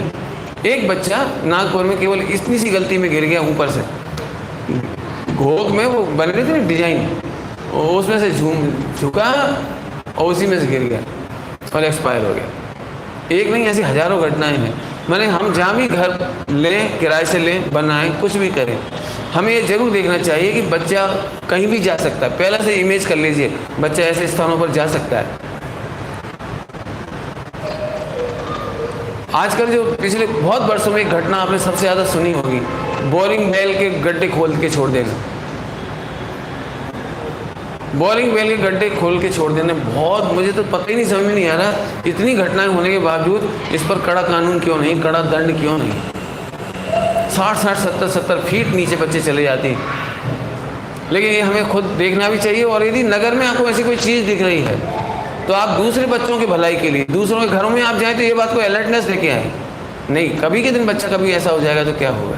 एक बच्चा नागपुर में केवल इतनी सी गलती में गिर गया, ऊपर से घोग में वो बने थे ना डिजाइन, उसमें से झुका और उसी में से गिर गया और एक्सपायर हो गया। एक नहीं, ऐसी हजारों घटनाएं हैं। मैंने हम जहाँ भी घर लें, किराए से लें, बनाएं, कुछ भी करें, हमें ये जरूर देखना चाहिए कि बच्चा कहीं भी जा सकता है। पहले से इमेज कर लीजिए, बच्चा ऐसे स्थानों पर जा सकता है। आजकल जो पिछले बहुत वर्षों में एक घटना आपने सबसे ज़्यादा सुनी होगी, बोरिंग वेल के गड्ढे खोल के छोड़ देना। बोरिंग वेल के गड्ढे खोल के छोड़ देने, बहुत, मुझे तो पता ही नहीं, समझ में नहीं आ रहा, इतनी घटनाएं होने के बावजूद इस पर कड़ा कानून क्यों नहीं, कड़ा दंड क्यों नहीं। 60-60, 70-70 फीट नीचे बच्चे चले जाते हैं। लेकिन ये हमें खुद देखना भी चाहिए। और यदि नगर में आपको ऐसी कोई चीज़ दिख रही है तो आप दूसरे बच्चों की भलाई के लिए, दूसरों के घरों में आप जाएँ तो ये बात को अलर्टनेस लेके आए। नहीं, कभी के दिन बच्चा कभी ऐसा हो जाएगा तो क्या होगा।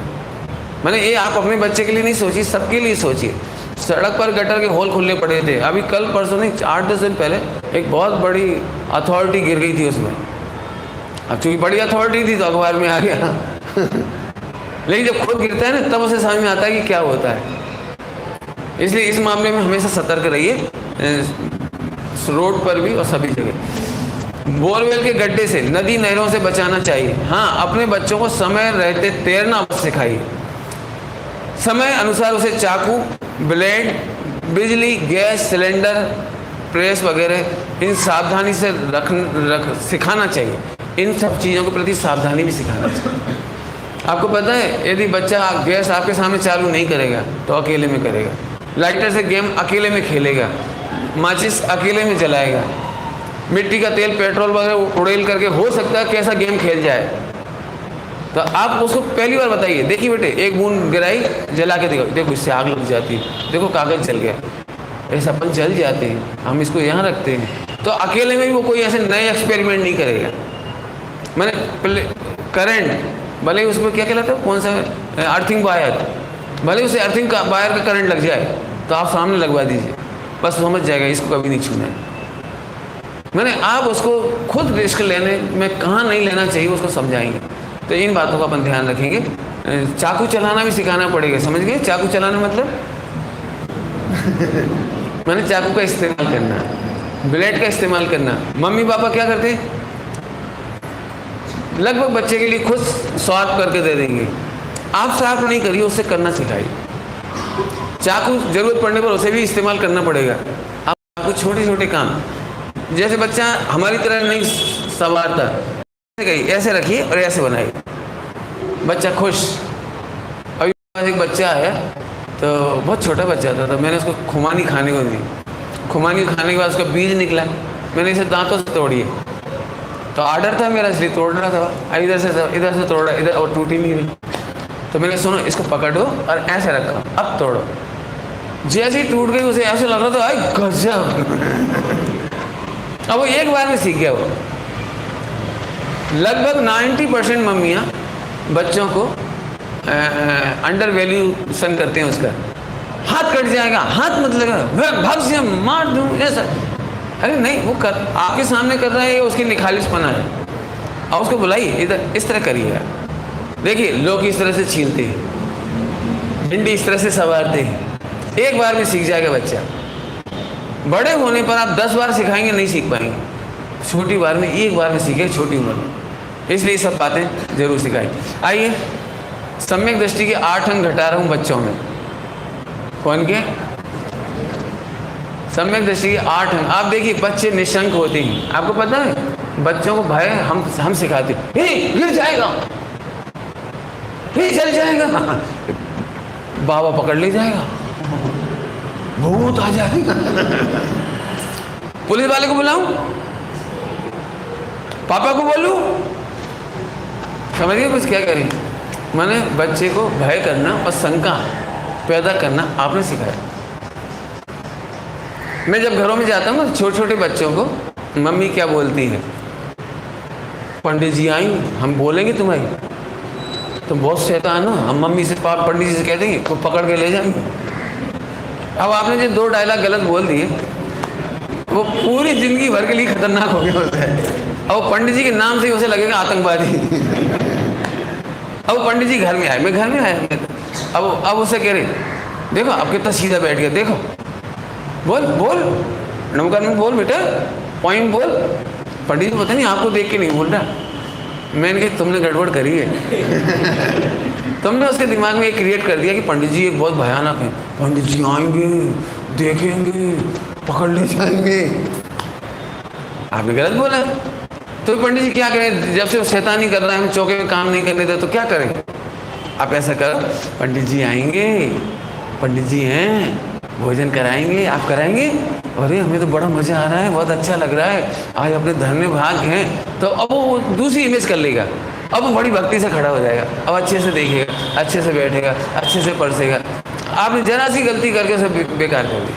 मैंने ये आप अपने बच्चे के लिए नहीं सोचिए, सबके लिए सोचिए। सड़क पर गटर के होल खुले पड़े थे, अभी कल परसों नहीं, 8-10 दिन पहले एक बहुत बड़ी अथॉरिटी गिर गई थी उसमें। अब चूँकि बड़ी अथॉरिटी थी तो अखबार में आ गया लेकिन जब खुद गिरता है ना, तब उसे समझ में आता है कि क्या होता है। इसलिए इस मामले में हमेशा सतर्क रहिए, रोड पर भी और सभी जगह। बोरवेल के गड्ढे से, नदी नहरों से बचाना चाहिए। हाँ, अपने बच्चों को समय रहते तैरना सिखाइए। समय अनुसार उसे चाकू, ब्लेड, बिजली, गैस सिलेंडर, प्रेस वगैरह इन सावधानी से सिखाना चाहिए। इन सब चीज़ों के प्रति सावधानी भी सिखाना चाहिए। आपको पता है, यदि बच्चा गैस आपके सामने चालू नहीं करेगा तो अकेले में करेगा, लाइटर से गेम अकेले में खेलेगा, माचिस अकेले में जलाएगा, मिट्टी का तेल, पेट्रोल वगैरह उड़ेल करके हो सकता है कैसा गेम खेल जाए। तो आप उसको पहली बार बताइए, देखिए बेटे, एक बूंद गिराई, जला के देखो, देखो इससे आग लग जाती है, देखो कागज जल गया, ऐसा अपन जल जाते हैं, हम इसको यहाँ रखते हैं। तो अकेले में भी वो कोई ऐसे नए एक्सपेरिमेंट नहीं करेगा। मैंने करंट, भले ही उसमें क्या कहलाता है, कौन सा अर्थिंग वायर, भले उसे अर्थिंग का वायर का करंट लग जाए तो आप सामने लगवा दीजिए, बस समझ जाएगा इसको कभी नहीं छूना है। मैंने आप उसको खुद रिस्क लेने में कहाँ नहीं लेना चाहिए उसको समझाएंगे। तो इन बातों का अपन ध्यान रखेंगे। चाकू चलाना भी सिखाना पड़ेगा, समझ गए? चाकू चलाना मतलब मैंने चाकू का इस्तेमाल करना, ब्लेड का इस्तेमाल करना। मम्मी पापा क्या करते हैं, लगभग बच्चे के लिए खुद स्वाद करके दे देंगे। आप साफ नहीं करिए, उससे करना सिखाइए। चाकू जरूरत पड़ने पर उसे भी इस्तेमाल करना पड़ेगा। आपको छोटे छोटे काम, जैसे बच्चा हमारी तरह नहीं संवारता, ऐसे रखिए और ऐसे बनाइए, बच्चा खुश। अभी एक बच्चा आया तो बहुत छोटा बच्चा था, तो मैंने उसको खुमानी खाने को दी। खुमानी खाने के बाद उसका बीज निकला, मैंने इसे दांतों से तोड़ी। तो आर्डर था मेरा, इसलिए तोड़ रहा था, इधर से तोड़ा, इधर, और टूटी नहीं रही। तो मैंने सुनो, इसको पकड़ो और ऐसे रखो, अब तोड़ो। जैसे ही टूट गई उसे ऐसे लग रहा था, आई गजब। अब वो एक बार में सीख गया। वो लगभग 90% मम्मियाँ बच्चों को अंडर वैल्यूशन करते हैं उसका। हाथ कट जाएगा, हाथ मत लगा, भाग से मार दूँ ऐसा। अरे नहीं, वो कर आपके सामने कर रहा है, ये उसकी निखालिसपना है। और उसको बुलाइए, इधर इस तरह करिएगा। देखिए लोग इस तरह से छीलते हैं, भिंडी इस तरह से संवारते हैं। एक बार में सीख जाएगा बच्चा। बड़े होने पर आप 10 बार सिखाएंगे नहीं सीख पाएंगे। छोटी बार में, एक बार में सीखे, छोटी उम्र में। इसलिए सब बातें जरूर सिखाएं। आइए, सम्यक दृष्टि के 8 अंग घटा रहा हूँ बच्चों में। कौन के? सम्यक दृष्टि के 8 अंग। आप देखिए बच्चे निशंक होते हैं। आपको पता है बच्चों को भय हम सिखाते हैं, गिर जाएगा, चल जाएगा, बाबा पकड़ ले जाएगा, भूत आ जाएगा। पुलिस वाले को बुलाऊं, पापा को बोलूं? समझिए कुछ क्या करें। मैंने बच्चे को भय करना और शंका पैदा करना आपने सिखाया। मैं जब घरों में जाता हूँ छोटे छोटे बच्चों को, मम्मी क्या बोलती है, पंडित जी आएंगे, हम बोलेंगे तुम्हारी, तुम बहुत शैतान हो, हम मम्मी से पंडित जी से कह देंगे, वो पकड़ के ले जाएंगे। अब आपने जो 2 डायलॉग गलत बोल दिए, वो पूरी जिंदगी भर के लिए खतरनाक हो गया होता है। अब पंडित जी के नाम से ही उसे लगेगा आतंकवादी। अब पंडित जी घर में आए, मैं घर में आया, अब उसे कह रहे, देखो आप कितना सीधा बैठ गया, देखो बोल बोल नमकार में बोल बेटा, पॉइंट बोल। पंडित जी पता नहीं आपको देख के नहीं बोल रहा। मैंने कहा तुमने गड़बड़ करी है। तुमने उसके दिमाग में ये क्रिएट कर दिया कि पंडित जी एक बहुत भयानक है, पंडित जी आएंगे, देखेंगे, पकड़ ले जाएंगे। आपने गलत बोला। तो पंडित जी क्या करें, जब से वो शैतानी कर रहा है, हम चौके में काम नहीं करने देते तो क्या करें? आप ऐसा करो, पंडित जी आएंगे, पंडित जी हैं, भोजन कराएंगे, आप कराएंगे? अरे हमें तो बड़ा मज़ा आ रहा है, बहुत अच्छा लग रहा है, आज अपने धन्य भाग हैं। तो अब वो दूसरी इमेज कर लेगा। अब वो बड़ी भक्ति से खड़ा हो जाएगा, अब अच्छे से देखेगा, अच्छे से बैठेगा, अच्छे से परसेगा। आपने जरा सी गलती करके उसे बेकार कर दी।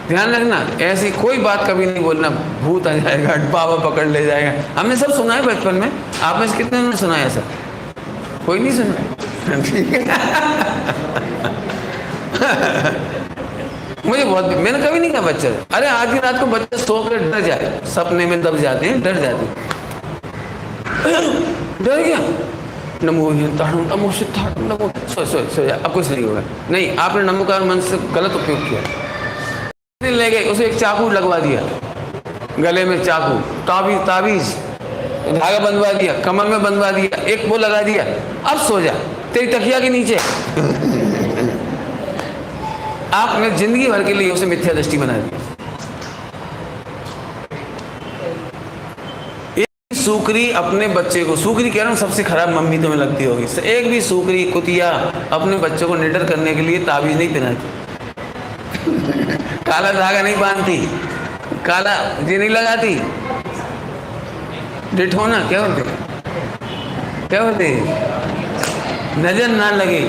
ध्यान रखना, ऐसी कोई बात कभी नहीं बोलना, भूत आ जाएगा, बाबा पकड़ ले जाएगा। हमने सब सुना है बचपन में। आप में से कितने ने सुना है? सब कोई नहीं सुना? ठीक है। मुझे बहुत, मैंने कभी नहीं कहा बच्चा, अरे आज की रात को बच्चे सो कर डर जाए, सपने में दब जाते हैं, डर जाते हैं। डर गया, नमो नमो सिद्धार्थ नमो, सो जा, अब कुछ नहीं होगा। नहीं, आपने नमोकार मन से गलत उपयोग किया। ले गए, उसे एक चाकू लगवा दिया, गले में चाकू, ताबीज धागा बंधवा दिया, कमर में बंधवा दिया, एक वो लगा दिया, अब सो जा तेरी तकिया के नीचे। आपने जिंदगी भर के लिए उसे मिथ्या दृष्टि बना दी। एक सुकरी अपने बच्चे को, सुकरी कह रहा हूं, सबसे खराब मम्मी तुम्हें लगती होगी, एक भी सुकरी कुतिया अपने बच्चों को निडर करने के लिए ताबीज नहीं पहनाती, काला धागा नहीं बांधती, काला जी नहीं लगाती, डिठोना क्या होते, नजर ना लगे।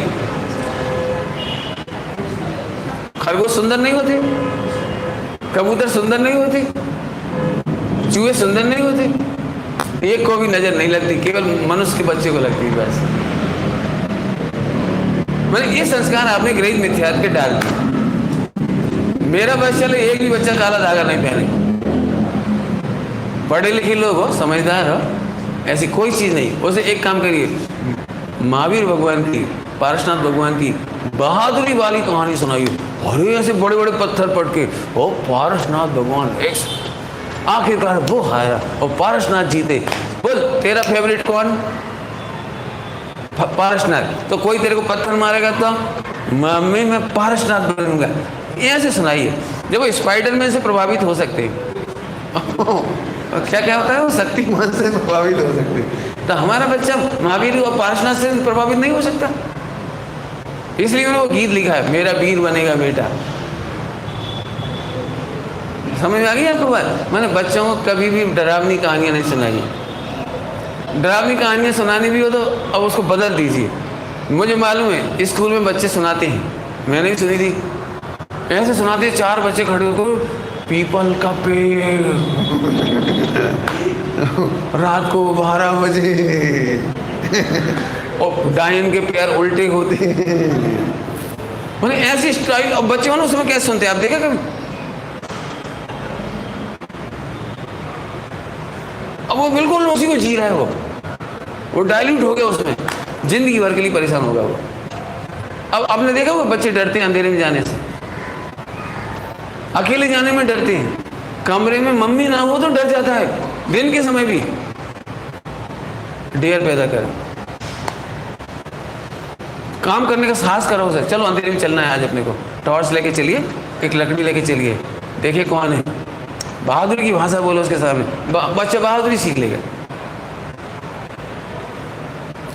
खरगोश सुंदर नहीं होते, कबूतर सुंदर नहीं होते, चूहे सुंदर नहीं होते, एक को भी नजर नहीं लगती, केवल मनुष्य के बच्चे को लगती है बस। मतलब ये संस्कार आपने ग्रहित मिथ्यात्व के डाल दिए। मेरा बच्चा, एक भी बच्चा काला धागा नहीं पहने। पढ़े लिखे लोग हो, समझदार हो, ऐसी कोई चीज नहीं। उसे एक काम करिए, महावीर भगवान की, पारसनाथ भगवान की बहादुरी वाली कहानी सुनाइए। अरे ऐसे बड़े बड़े पत्थर पट के, ओ पारसनाथ भगवान आखिरकार वो हारा और पारसनाथ जीते। बोल तेरा फेवरेट कौन? पारसनाथ। तो कोई तेरे को पत्थर मारेगा तो मम्मी मैं पारसनाथ बनूंगा, ऐसे सुनाइए। जब वो स्पाइडरमैन से प्रभावित हो सकते हैं, क्या क्या होता है, वो शक्तिमान से प्रभावित हो सकते हैं, तो हमारा बच्चा महावीर और पारसनाथ से प्रभावित नहीं हो सकता। इसलिए उन्होंने वो गीत लिखा है, मेरा वीर बनेगा बेटा। समझ में आ गई आपको बात? मैंने बच्चों को कभी भी डरावनी कहानियां नहीं सुनाई। डरावनी कहानियां सुनानी भी हो तो अब उसको बदल दीजिए। मुझे मालूम है स्कूल में बच्चे सुनाते हैं, मैंने भी सुनी थी। ऐसे सुनाते 4 बच्चे खड़े होकर, पीपल का पेड़, रात को 12 बजे, और डायन के पैर उल्टे होते हैं, मैंने ऐसी स्टाइल। अब बच्चे ना उसमें कैसे सुनते हैं, आप देखा कभी? अब वो बिल्कुल उसी को जी रहा है, वो डाइल्यूट हो गया उसमें, जिंदगी भर के लिए परेशान होगा वो। अब आपने देखा वो बच्चे डरते हैं अंधेरे में जाने से, अकेले जाने में डरते हैं, कमरे में मम्मी ना हो तो डर जाता है, दिन के समय भी। डेयर पैदा करें, काम करने का साहस करो उसे। चलो अंधेरे में चलना है आज, अपने को टॉर्च लेके चलिए, एक लकड़ी लेके चलिए, देखिए कौन है। बहादुरी की भाषा बोलो उसके सामने, बच्चा बहादुरी सीख लेगा।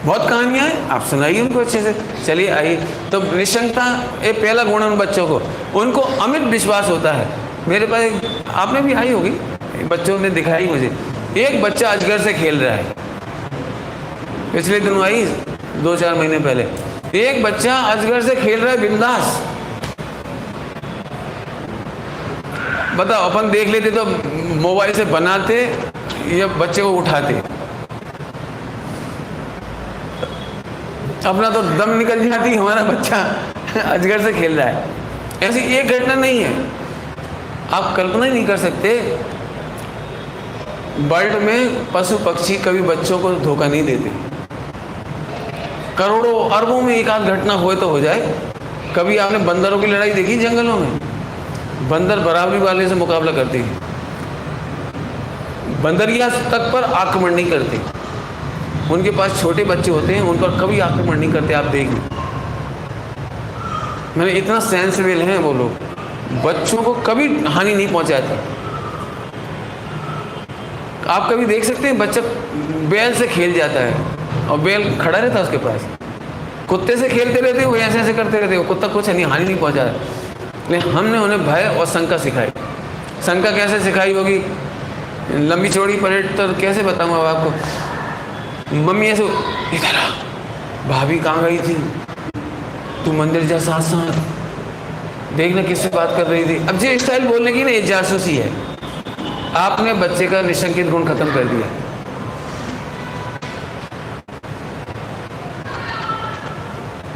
बहुत कहानियां हैं, आप सुनाइए उनको अच्छे से। चलिए आइए। तो निशंकता एक पहला गुण है उन बच्चों को, उनको अमित विश्वास होता है। मेरे पास आपने भी आई होगी, बच्चों ने दिखाई मुझे, एक बच्चा अजगर से खेल रहा है, पिछले दिनों आई 2-4 महीने पहले। एक बच्चा अजगर से खेल रहा है बिंदास। बताओ, अपन देख लेते तो मोबाइल से बनाते या बच्चे को उठाते, अपना तो दम निकल जाती, हमारा बच्चा अजगर से खेल रहा है। ऐसी एक घटना नहीं है, आप कल्पना ही नहीं कर सकते। वर्ल्ड में पशु पक्षी कभी बच्चों को धोखा नहीं देते। करोड़ों अरबों में एक आध घटना हो तो हो जाए। कभी आपने बंदरों की लड़ाई देखी जंगलों में? बंदर बराबरी वाले से मुकाबला करते हैं, बंदरिया तक पर आक्रमण नहीं करते। उनके पास छोटे बच्चे होते हैं, उन पर कभी आक्रमण नहीं करते। आप देख लें, मैंने इतना सेंसिबल हैं वो लोग, बच्चों को कभी हानि नहीं पहुंचाते। आप कभी देख सकते हैं बच्चा बैल से खेल जाता है और बैल खड़ा रहता है उसके पास, कुत्ते से खेलते रहते वो ऐसे ऐसे करते रहते, वो कुत्ता कुछ हानि नहीं पहुंचा रहा। लेकिन हमने उन्हें भय और शंका सिखाई। शंका कैसे सिखाई होगी, लंबी चौड़ी परेड तो कैसे बताऊँ अब आपको। मम्मी ऐसे, इधर आ, भाभी कहाँ गई थी, तू मंदिर जा साथ साथ, देखना किससे बात कर रही थी। अब ये स्टाइल बोलने की ना, ये जासूसी है। आपने बच्चे का निशंकित गुण खत्म कर दिया।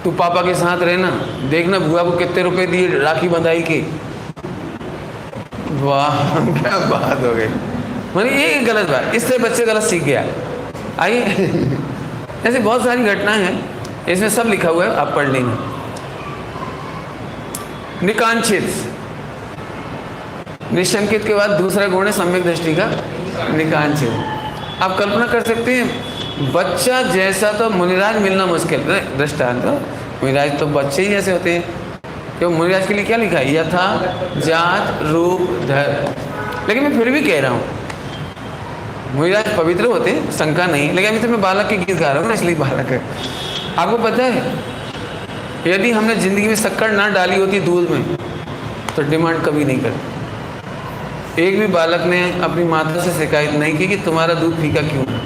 तू पापा के साथ रहना, देखना बुआ को कितने रुपए दिए राखी बंधाई के। वाह क्या बात हो गई, मैंने ये गलत बात, इससे बच्चे गलत सीख गया। आइए ऐसे बहुत सारी घटनाएं हैं, इसमें सब लिखा हुआ है, आप पढ़ लेना। निकांक्षित, निशंकित के बाद दूसरा गुण है सम्यक दृष्टि का निकांक्षित। आप कल्पना कर सकते हैं, बच्चा जैसा तो मुनिराज मिलना मुश्किल। दृष्टांत, मुनिराज तो बच्चे ही ऐसे होते हैं। क्यों, मुनिराज के लिए क्या लिखा है, यथा जात रूप धर। लेकिन मैं फिर भी कह रहा हूँ, मुनिराज पवित्र होते, शंका नहीं। लेकिन अभी तो मैं बालक के गीत गा रहा हूँ ना, इसलिए बालक है। आपको पता है, यदि हमने जिंदगी में शक्कर ना डाली होती दूध में तो डिमांड कभी नहीं करती। एक भी बालक ने अपनी माता से शिकायत नहीं की कि तुम्हारा दूध फीका क्यों है।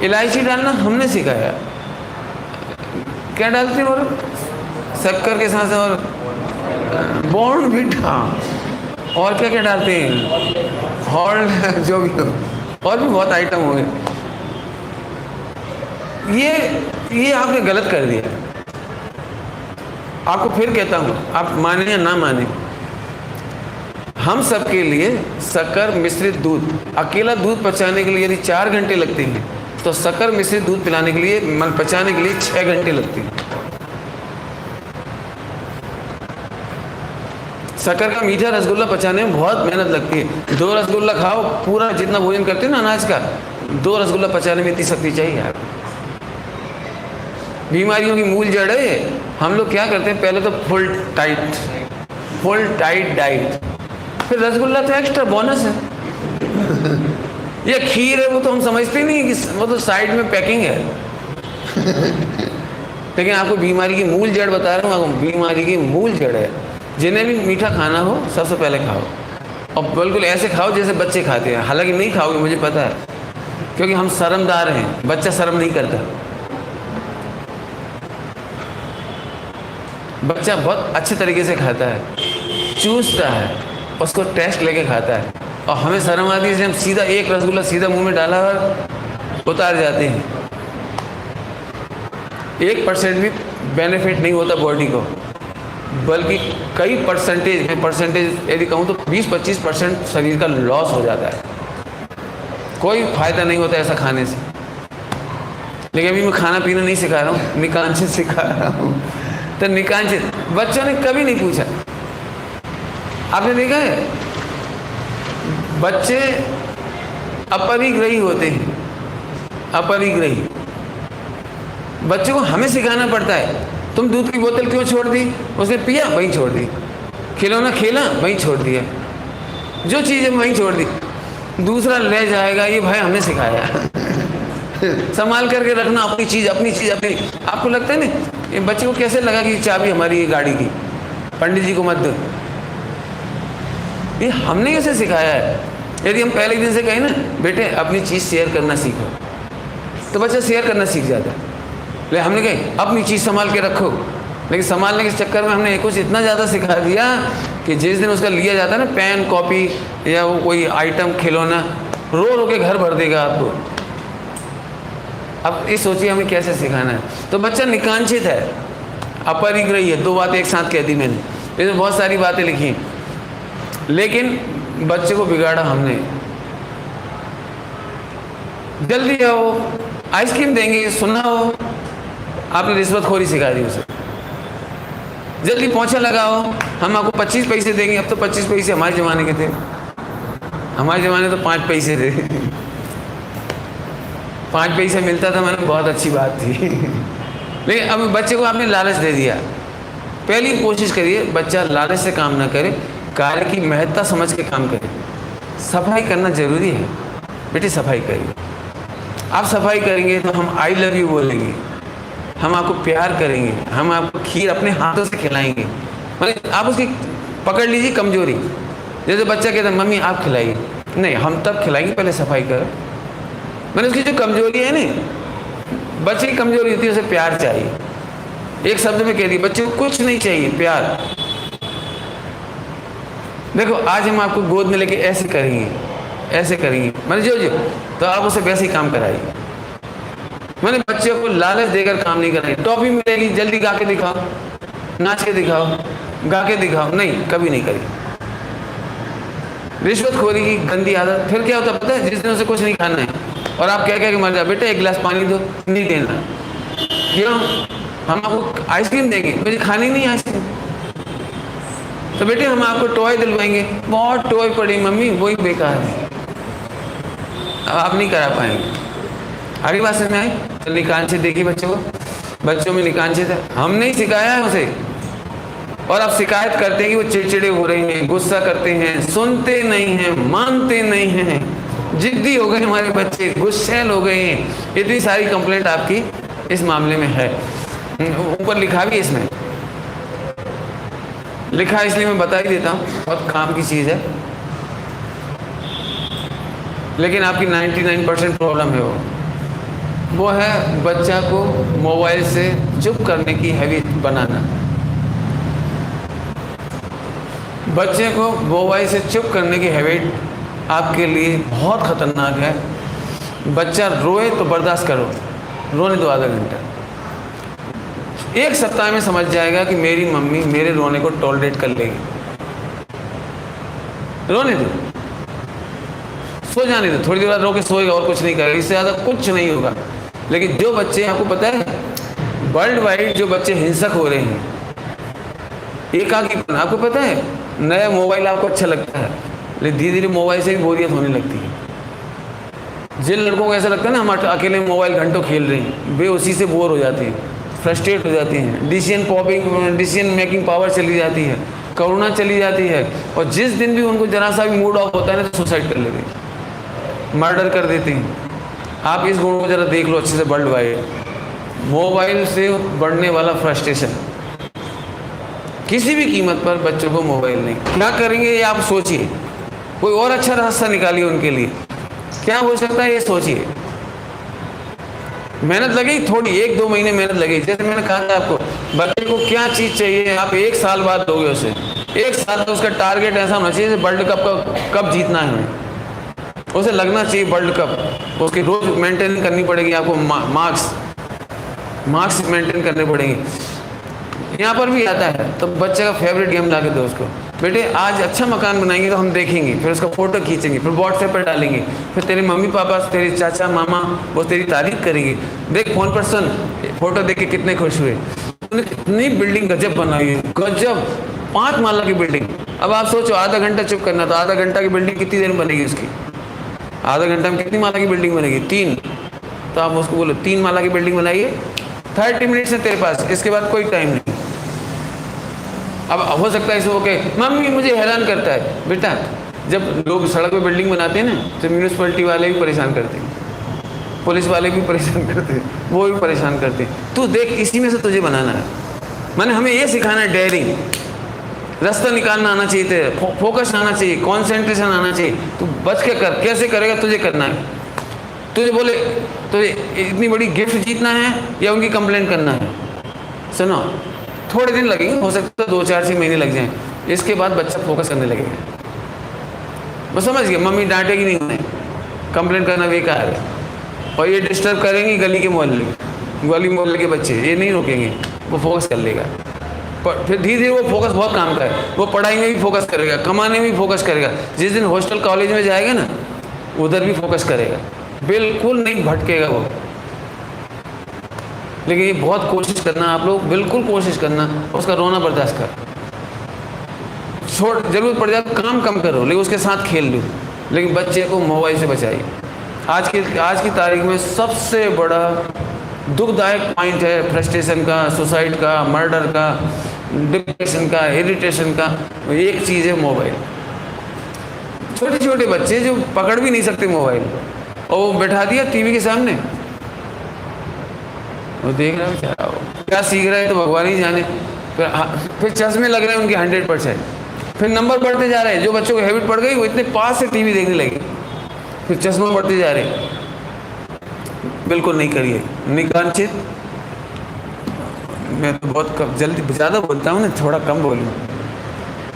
इलायची डालना हमने सिखाया। क्या डालते हैं, और शक्कर के साथ और बॉर्नविटा और क्या क्या डालते हैं, हॉल्ट, जो भी हो, और भी बहुत आइटम हो गए। ये आपने गलत कर दिया। आपको फिर कहता हूँ, आप माने या ना माने, हम सबके लिए शक्कर मिश्रित दूध, अकेला दूध पचाने के लिए यदि 4 घंटे लगते हैं तो शक्कर मिश्रित दूध पिलाने के लिए, मन पचाने के लिए 6 घंटे लगते हैं। शक्कर का मीठा रसगुल्ला पचाने में बहुत मेहनत लगती है। 2 रसगुल्ला खाओ, पूरा जितना भोजन करते हैं ना अनाज का, 2 रसगुल्ला पचाने में इतनी शक्ति चाहिए यार। बीमारियों की मूल जड़ है। हम लोग क्या करते हैं, पहले तो फुल टाइट डाइट, फिर रसगुल्ला तो एक्स्ट्रा बोनस है। ये खीर है, वो तो हम समझते नहीं कि वो तो साइड में पैकिंग है। लेकिन आपको बीमारी की मूल जड़ बता रहा हूँ, बीमारी की मूल जड़ है। जिन्हें भी मीठा खाना हो सबसे पहले खाओ, और बिल्कुल ऐसे खाओ जैसे बच्चे खाते हैं। हालांकि नहीं खाओगे मुझे पता है, क्योंकि हम शर्मदार हैं, बच्चा शर्म नहीं करता। बच्चा बहुत अच्छे तरीके से खाता है, चूसता है, उसको टेस्ट लेके खाता है। और हमें शर्म आती है, हम सीधा एक रसगुल्ला सीधा मुंह में डाला और उतार जाते हैं। 1% भी बेनिफिट नहीं होता बॉडी को, बल्कि कई परसेंटेज यदि कहूँ तो 20-25% शरीर का लॉस हो जाता है। कोई फायदा नहीं होता ऐसा खाने से। लेकिन अभी मैं खाना पीना नहीं सिखा रहा हूँ, निकांक्षित सिखा रहा हूँ। तो निकांक्षित बच्चों ने कभी नहीं पूछा। आपने देखा है, बच्चे अपरिग्रही होते हैं, अपरिग्रही। बच्चों को हमें सिखाना पड़ता है। तुम दूध की बोतल क्यों छोड़ दी? उसने पिया, वहीं छोड़ दी। खिलौना खेला, वहीं छोड़ दिया। जो चीज़ है वहीं छोड़ दी। दूसरा ले जाएगा, ये भाई हमने सिखाया। संभाल करके रखना अपनी चीज़ अपनी। आपको लगता है ना, ये बच्चे को कैसे लगा कि चाबी हमारी है गाड़ी की, पंडित जी को मत दो। ये हमने कैसे सिखाया है। यदि हम पहले दिन से कहें ना, बेटे अपनी चीज़ शेयर करना सीखो, तो बच्चा शेयर करना सीख जाता है। लेकिन हमने कही अपनी चीज़ संभाल के रखो, लेकिन संभालने के चक्कर में हमने कुछ इतना ज़्यादा सिखा दिया कि जिस दिन उसका लिया जाता है ना पेन कॉपी या वो कोई आइटम खिलौना, रो रो के घर भर देगा आपको। अब ये सोचिए हमें कैसे सिखाना है। तो बच्चा निकांक्षित है, अपरिग्रही है। 2 बातें एक साथ कह दी मैंने, इसमें बहुत सारी बातें लिखी, लेकिन बच्चे को बिगाड़ा हमने। जल्दी आओ, आइसक्रीम देंगे, सुना हो, आपने रिश्वतखोरी सिखा दी उसे। जल्दी पोंछा लगाओ, हम आपको 25 पैसे देंगे। अब तो 25 पैसे हमारे ज़माने के थे, हमारे ज़माने तो 5 पैसे थे। 5 पैसे मिलता था, मैंने बहुत अच्छी बात थी। लेकिन अब बच्चे को आपने लालच दे दिया। पहली कोशिश करिए बच्चा लालच से काम ना करे, कार्य की महत्ता समझ के काम करे। सफाई करना जरूरी है, बेटी सफाई करिए। आप सफाई करेंगे तो हम आई लव यू बोलेंगे, हम आपको प्यार करेंगे, हम आपको खीर अपने हाथों से खिलाएंगे। मतलब आप उसकी पकड़ लीजिए कमजोरी। जैसे बच्चा कहता है मम्मी आप खिलाइए, नहीं हम तब खिलाएंगे, पहले सफाई कर। मैंने उसकी जो कमजोरी है ना, बच्चे की कमजोरी होती है, उसे प्यार चाहिए। एक शब्द में कह दिए, बच्चे को कुछ नहीं चाहिए, प्यार। देखो आज हम आपको गोद में लेके ऐसे करेंगे, मैंने जो तो आप उसे वैसे ही काम कराइए। मैंने बच्चे को लालच देकर काम नहीं कराई। टॉफी मिलेगी, जल्दी गा के दिखाओ, नाच के दिखाओ, गा के दिखाओ, नहीं कभी नहीं करी। रिश्वतखोरी की गंदी आदत। फिर क्या होता पता है, जिस दिन उसे कुछ नहीं खाना है और आप कह के मर जाओ, बेटा 1 गिलास पानी दो, नहीं देना। क्यों? हम आपको आइसक्रीम देंगे, मुझे खानी नहीं आइसक्रीम। तो बेटे हम आपको टॉय दिलवाएंगे, बहुत टॉय पड़ी मम्मी, वही बेकार है, अब आप नहीं करा पाएंगे। आगे बात समझ में आई? तो निकांक्षित देखिए बच्चों में निकांक्षित है, हम नहीं सिखाया है उसे। और आप शिकायत करते हैं कि वो चिड़चिड़े हो रहे हैं, गुस्सा करते हैं, सुनते नहीं हैं, मानते नहीं हैं, जिद्दी हो गए हमारे बच्चे, गुस्सैल हो गए हैं। इतनी सारी कंप्लेंट आपकी इस मामले में है। ऊपर लिखा भी, इसमें लिखा इसलिए मैं बता ही देता हूँ, बहुत काम की चीज़ है। लेकिन आपकी 99% प्रॉब्लम है वो है बच्चा को मोबाइल से चुप करने की हैबिट बनाना। बच्चे को मोबाइल से चुप करने की हैबिट आपके लिए बहुत ख़तरनाक है। बच्चा रोए तो बर्दाश्त करो, रोने दो आधा घंटा। 1 सप्ताह में समझ जाएगा कि मेरी मम्मी मेरे रोने को टॉलरेट कर लेगी। रोने दो, सो जाने दो, थोड़ी देर बाद रो के सोएगा और कुछ नहीं करेगा, इससे ज़्यादा कुछ नहीं होगा। लेकिन जो बच्चे, आपको पता है वर्ल्ड वाइड जो बच्चे हिंसक हो रहे हैं, एकाकीपन, आपको पता है नया मोबाइल आपको अच्छा लगता है, लेकिन धीरे धीरे मोबाइल से भी बोरियत होने लगती है। जिन लड़कों को ऐसा लगता है ना हम अकेले मोबाइल घंटों खेल रहे हैं, वे उसी से बोर हो जाते हैं, फ्रस्ट्रेट हो जाती हैं, डिसीजन मेकिंग पावर चली जाती है, करुणा चली जाती है। और जिस दिन भी उनको जरा सा भी मूड ऑफ होता है ना, तो सुसाइड कर लेते हैं, मर्डर कर देते हैं। आप इस गुण को जरा देख लो अच्छे से। वर्ल्ड वाइड मोबाइल से बढ़ने वाला फ्रस्ट्रेशन, किसी भी कीमत पर बच्चों को मोबाइल नहीं। क्या करेंगे ये आप सोचिए, कोई और अच्छा रास्ता निकालिए उनके लिए। क्या हो सकता है ये सोचिए। मेहनत लगेगी थोड़ी, 1-2 महीने मेहनत लगेगी। जैसे मैंने कहा था आपको, बच्चे को क्या चीज़ चाहिए आप 1 साल बाद दोगे उसे। 1 साल तो उसका टारगेट ऐसा होना चाहिए वर्ल्ड कप का कब जीतना है, उसे लगना चाहिए वर्ल्ड कप। उसकी रोज मेंटेन करनी पड़ेगी आपको, मार्क्स मेंटेन करने पड़ेंगे। यहाँ पर भी आता है तो बच्चे का फेवरेट गेम ला के दो उसको, बेटे आज अच्छा मकान बनाएंगे तो हम देखेंगे, फिर उसका फोटो खींचेंगे, फिर व्हाट्सएप पर डालेंगे, फिर तेरे मम्मी पापा, तेरे चाचा मामा वो तेरी तारीफ करेंगे। देख फोन पर सुन, फोटो देख के कितने खुश हुए, तूने कितनी बिल्डिंग गजब बनाई है, गजब 5 माला की बिल्डिंग। अब आप सोचो आधा घंटा चुप करना, तो आधा घंटा की बिल्डिंग कितनी देर में बनेगी उसकी? आधा घंटा में कितनी माला की बिल्डिंग बनेगी? 3। तो आप उसको बोलो 3 माला की बिल्डिंग बनाइए, 30 मिनट्स है तेरे पास, इसके बाद कोई टाइम नहीं। अब हो सकता है इसे वो कहे मम्मी मुझे हैरान करता है। बेटा जब लोग सड़क पे बिल्डिंग बनाते हैं ना, तो म्यूनिसिपैलिटी वाले भी परेशान करते हैं, पुलिस वाले भी परेशान करते हैं, वो भी परेशान करते हैं। तू देख इसी में से तुझे बनाना है। मैंने हमें ये सिखाना है, डेयरिंग, रास्ता निकालना आना चाहिए, तेरे फोकस आना चाहिए, कॉन्सेंट्रेशन आना चाहिए। तू बच के कर, कैसे करेगा तुझे करना है। तुझे बोले तुझे इतनी बड़ी गिफ्ट जीतना है या उनकी कंप्लेंट करना है, सुनो थोड़े दिन लगेंगे, हो सकता है 2-4-6 महीने लग जाएं, इसके बाद बच्चा फोकस करने लगेगा। वो समझ गया मम्मी डांटेगी नहीं, उन्हें कंप्लेंट करना बेकार है। और ये डिस्टर्ब करेंगी गली मोहल्ले के बच्चे, ये नहीं रोकेंगे, वो फोकस कर लेगा। पर फिर धीरे धीरे वो फोकस बहुत काम का है, वो पढ़ाई में भी फोकस करेगा, कमाने में भी फोकस करेगा। जिस दिन हॉस्टल कॉलेज में जाएगा ना, उधर भी फोकस करेगा, बिल्कुल नहीं भटकेगा वो। लेकिन ये बहुत कोशिश करना, आप लोग बिल्कुल कोशिश करना, उसका रोना बर्दाश्त कर, छोड़, जरूरत पड़ जाए काम कम करो, लेकिन उसके साथ खेल लो, लेकिन बच्चे को मोबाइल से बचाइए। आज की तारीख में सबसे बड़ा दुखदायक पॉइंट है फ्रस्ट्रेशन का, सुसाइड का, मर्डर का, डिप्रेशन का, इरिटेशन का, एक चीज़ है मोबाइल। छोटे छोटे बच्चे जो पकड़ भी नहीं सकते मोबाइल, और वो बैठा दिया टीवी के सामने, वो देख रहा है बेचारा, वो क्या सीख रहा है तो भगवान ही जाने। फिर चश्मे लग रहे हैं उनके 100%, फिर नंबर बढ़ते जा रहे हैं। जो बच्चों को हैबिट पड़ गई वो इतने पास से टीवी देखने लगे, फिर चश्मा बढ़ते जा रहे हैं। बिल्कुल नहीं करिए, निकांचित। मैं तो बहुत जल्दी ज़्यादा बोलता हूँ ना, थोड़ा कम बोलूँ।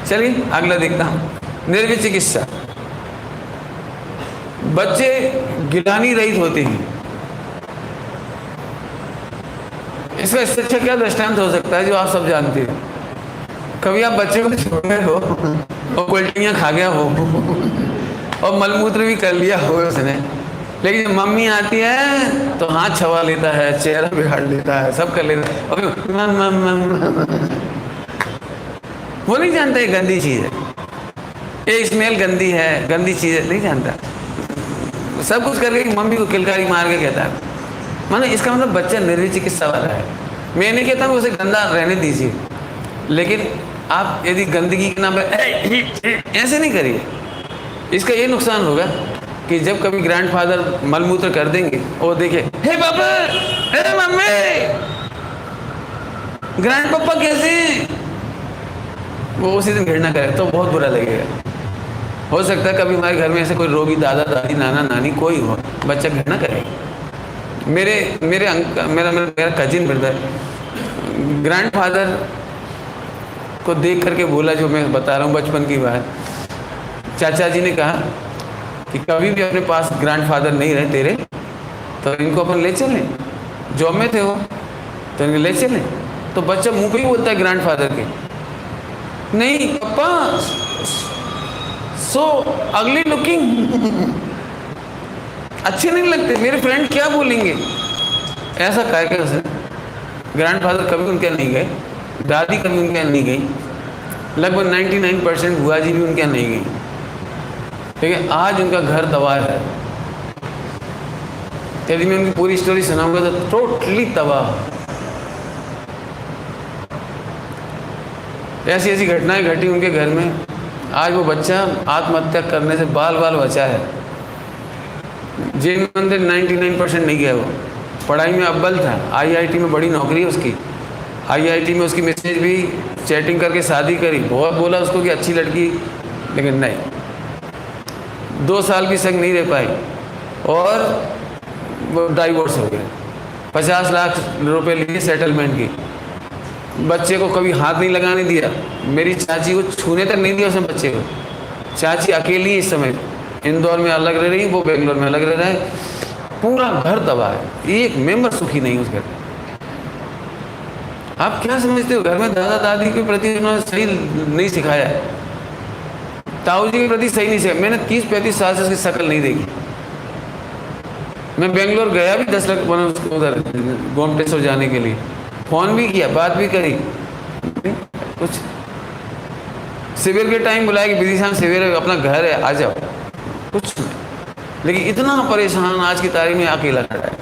चलिए अगला देखता हूँ, निर्विचिकित्सा। बच्चे गिलानी रहित होते हैं। इसका इससे अच्छा क्या दृष्टांत हो सकता है जो आप सब जानते हो। कभी आप बच्चे को छोड़े हो और उल्टियाँ खा गया हो और मलमूत्र भी कर लिया हो उसने, लेकिन जब मम्मी आती है तो हाथ छवा लेता है, चेहरा बिगाड़ लेता है, सब कर लेता है, और वो नहीं जानता ये गंदी चीज़ है, ये स्मेल गंदी है, गंदी चीज़ है, नहीं जानता। सब कुछ करके मम्मी को किलकारी मार के कहता है। मानो इसका मतलब बच्चा निर्विचिकित्सा वाला है। मैं नहीं कहता हूँ उसे गंदा रहने दीजिए, लेकिन आप यदि गंदगी के नाम पर ऐसे नहीं करिए। इसका ये नुकसान होगा कि जब कभी ग्रैंडफादर मलमूत्र कर देंगे और देखे, हे पापा, हे मम्मी, ग्रैंड पापा कैसे, वो उसी दिन घृणा करे तो बहुत बुरा लगेगा। हो सकता है कभी हमारे घर में ऐसे कोई रोगी दादा दादी नाना नानी कोई हो, बच्चा घृणा करेगा। मेरा कजिन ब्रदर ग्रैंडफादर को देख करके बोला, जो मैं बता रहा हूँ बचपन की बात। चाचा जी ने कहा कि कभी भी अपने पास ग्रैंडफादर नहीं रहे तेरे, तो इनको अपन ले चलें। जॉब में थे वो, तो इनको ले चलें। तो बच्चा मुंह पे ही बोलता है ग्रैंडफादर के, नहीं पापा, सो अगली लुकिंग, अच्छे नहीं लगते, मेरे फ्रेंड क्या बोलेंगे, ऐसा कह के उसे। ग्रैंडफादर कभी उनके नहीं गए, दादी कभी उनके यहाँ नहीं गई, लगभग 99% बुआ जी भी उनके यहाँ नहीं गई, लेकिन आज उनका घर तबाह है। यदि मैं उनकी पूरी स्टोरी सुनाऊंगा तो टोटली तबाह। ऐसी ऐसी घटनाएं घटी उनके घर में। आज वो बच्चा आत्महत्या करने से बाल बाल बचा है। जेल में अंदर 99% नहीं गया वो, पढ़ाई में अव्वल था, IIT में बड़ी नौकरी है उसकी। IIT में उसकी मिसेज भी चैटिंग करके शादी करी, बहुत बोला उसको कि अच्छी लड़की, लेकिन नहीं, 2 साल भी संग नहीं रह पाई और वो डाइवोर्स हो गया। 50 लाख रुपए लिए सेटलमेंट की। बच्चे को कभी हाथ नहीं लगाने दिया, मेरी चाची को छूने तक नहीं दिया उसने बच्चे को। चाची अकेली इस समय इंदौर में अलग रह रही, वो बेंगलोर में अलग रह रहा है, पूरा घर तबाह है, एक मेंबर सुखी नहीं उस घर में। आप क्या समझते हो, घर में दादा दादी के प्रति उन्होंने सही नहीं सिखाया है, ताऊ जी के प्रति सही नहीं सिखाया। मैंने 30-35 साल से उसकी शक्ल नहीं देखी। मैं बेंगलोर गया भी 10 लाख उधर गोमटेश्वर जाने के लिए, फोन भी किया, बात भी करी, कुछ शिविर के टाइम बुलाया कि विधि साहब शिविर है, अपना घर है, आ जाओ, कुछ नहीं। लेकिन इतना परेशान आज की तारीख में अकेला खड़ा है।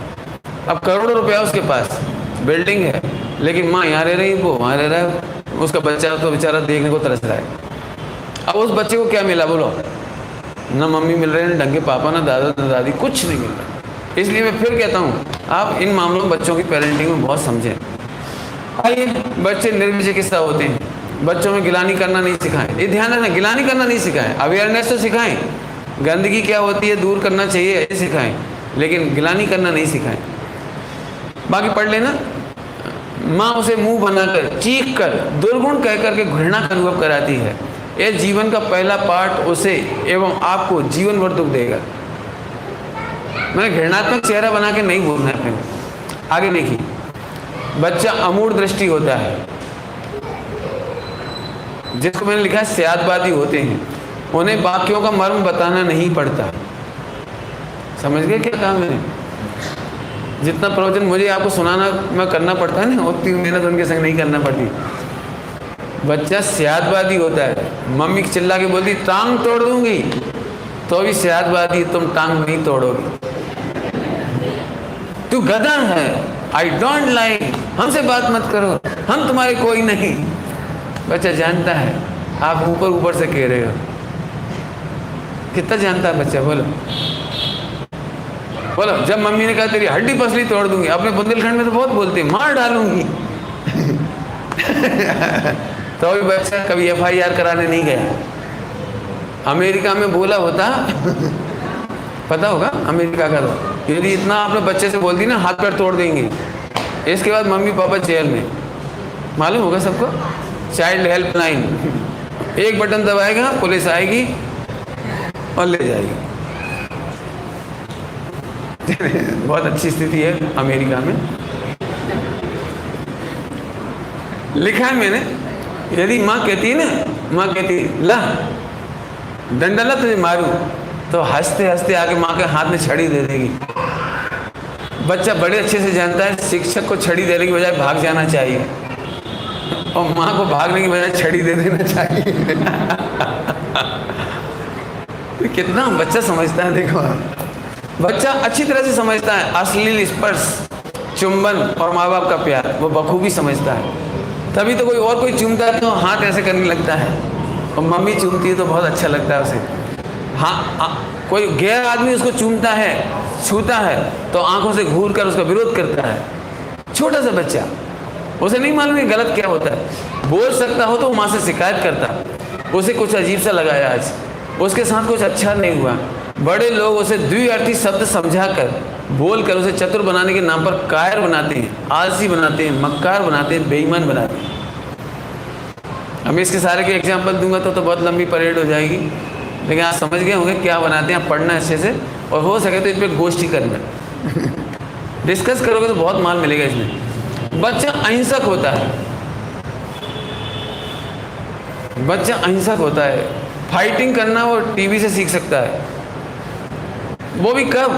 अब करोड़ों रुपया उसके पास, बिल्डिंग है, लेकिन माँ यहाँ रह रही, वो वहाँ रह रहा है, उसका बच्चा तो बेचारा देखने को तरस रहा है। अब उस बच्चे को क्या मिला बोलो? ना मम्मी मिल रहे हैं, ना ढंग के पापा, ना दादा ना दादी, कुछ नहीं मिल रहा। इसलिए मैं फिर कहता हूँ, आप इन मामलों में बच्चों की पेरेंटिंग में बहुत समझें। आइए, बच्चे निर्विजय किस्सा होते हैं, बच्चों में गिलानी करना नहीं सिखाएं। ये ध्यान रखना, गिलानी करना नहीं सिखाएं, अवेयरनेस तो सिखाएं, गंदगी क्या होती है दूर करना चाहिए ये सिखाएं, लेकिन गिलानी करना नहीं सिखाएं। बाकी पढ़ लेना। माँ उसे मुंह बनाकर, चीख कर, दुर्गुण कह करके घृणा का अनुभव कराती है। यह जीवन का पहला पाठ उसे एवं आपको जीवन भर दुख देगा। मैंने घृणात्मक चेहरा बना के नहीं बोलना है। फिर आगे देखिए, बच्चा अमूढ़ दृष्टि होता है, जिसको मैंने लिखा है स्यादवादी होते हैं, उन्हें वाक्यों का मर्म बताना नहीं पड़ता। समझ गए क्या कहा मैंने? जितना प्रवचन मुझे आपको सुनाना मैं करना पड़ता है ना, उतनी मेहनत उनके संग नहीं करना पड़ती। बच्चा स्यादवादी होता है, मम्मी चिल्ला के बोलती टांग तोड़ दूंगी, तो भी स्यादवादी, तुम टांग नहीं तोड़ोगी, तू गधा है, आई डोंट लाइक, हमसे बात मत करो, हम तुम्हारे कोई नहीं। बच्चा जानता है आप ऊपर ऊपर से कह रहे हो। कितना जानता है बच्चा? बोलो बोलो। जब मम्मी ने कहा तेरी हड्डी पसली तोड़ दूंगी, अपने बुंदेलखंड में तो बहुत बोलते हैं, मार डालूंगी तो भी बच्चा कभी FIR कराने नहीं गया। अमेरिका में बोला होता पता होगा अमेरिका का, तो यदि इतना आपने बच्चे से बोल दी ना, हाथ पैर तोड़ देंगे। इसके बाद मम्मी पापा जेल में, मालूम होगा सबको। चाइल्ड हेल्पलाइन, एक बटन दबाएगा, पुलिस आएगी और ले जाएगी। बहुत अच्छी स्थिति है अमेरिका में। लिखा है मैंने, यदि माँ कहती है ना, माँ कहती ला डंडा ला तुझे मारूं, तो हंसते हंसते आके माँ के हाथ में छड़ी दे देगी। बच्चा बड़े अच्छे से जानता है शिक्षक को छड़ी देने की बजाय भाग जाना चाहिए, और माँ को भागने की बजाय छड़ी दे देना चाहिए। कितना बच्चा समझता है, देखो बच्चा अच्छी तरह से समझता है अश्लील स्पर्श, चुंबन और माँ बाप का प्यार, वो बखूबी समझता है। तभी तो कोई चूमता है तो हाथ ऐसे करने लगता है, और मम्मी चूमती है तो बहुत अच्छा लगता है उसे। हाँ, कोई गैर आदमी उसको चूमता है, छूता है, तो आंखों से घूर कर उसका विरोध करता है। छोटा सा बच्चा, उसे नहीं मालूम है गलत क्या होता है। बोल सकता हो तो वो माँ से शिकायत करता, उसे कुछ अजीब सा लगाया आज, उसके साथ कुछ अच्छा नहीं हुआ। बड़े लोग उसे द्विअर्थी शब्द समझाकर, बोलकर उसे चतुर बनाने के नाम पर कायर बनाते हैं, आलसी बनाते हैं, मक्कार बनाते हैं, बेईमान बनाते हैं। अब इसके सारे के एग्जाम्पल दूंगा तो बहुत लंबी परेड हो जाएगी, लेकिन आप समझ गए होंगे क्या बनाते हैं। आप पढ़ना अच्छे से, और हो सके तो इस पर गोष्ठी करना डिस्कस करोगे तो बहुत माल मिलेगा इसमें। बच्चा अहिंसक होता है, बच्चा अहिंसक होता है। फाइटिंग करना वो टीवी से सीख सकता है। वो भी कब?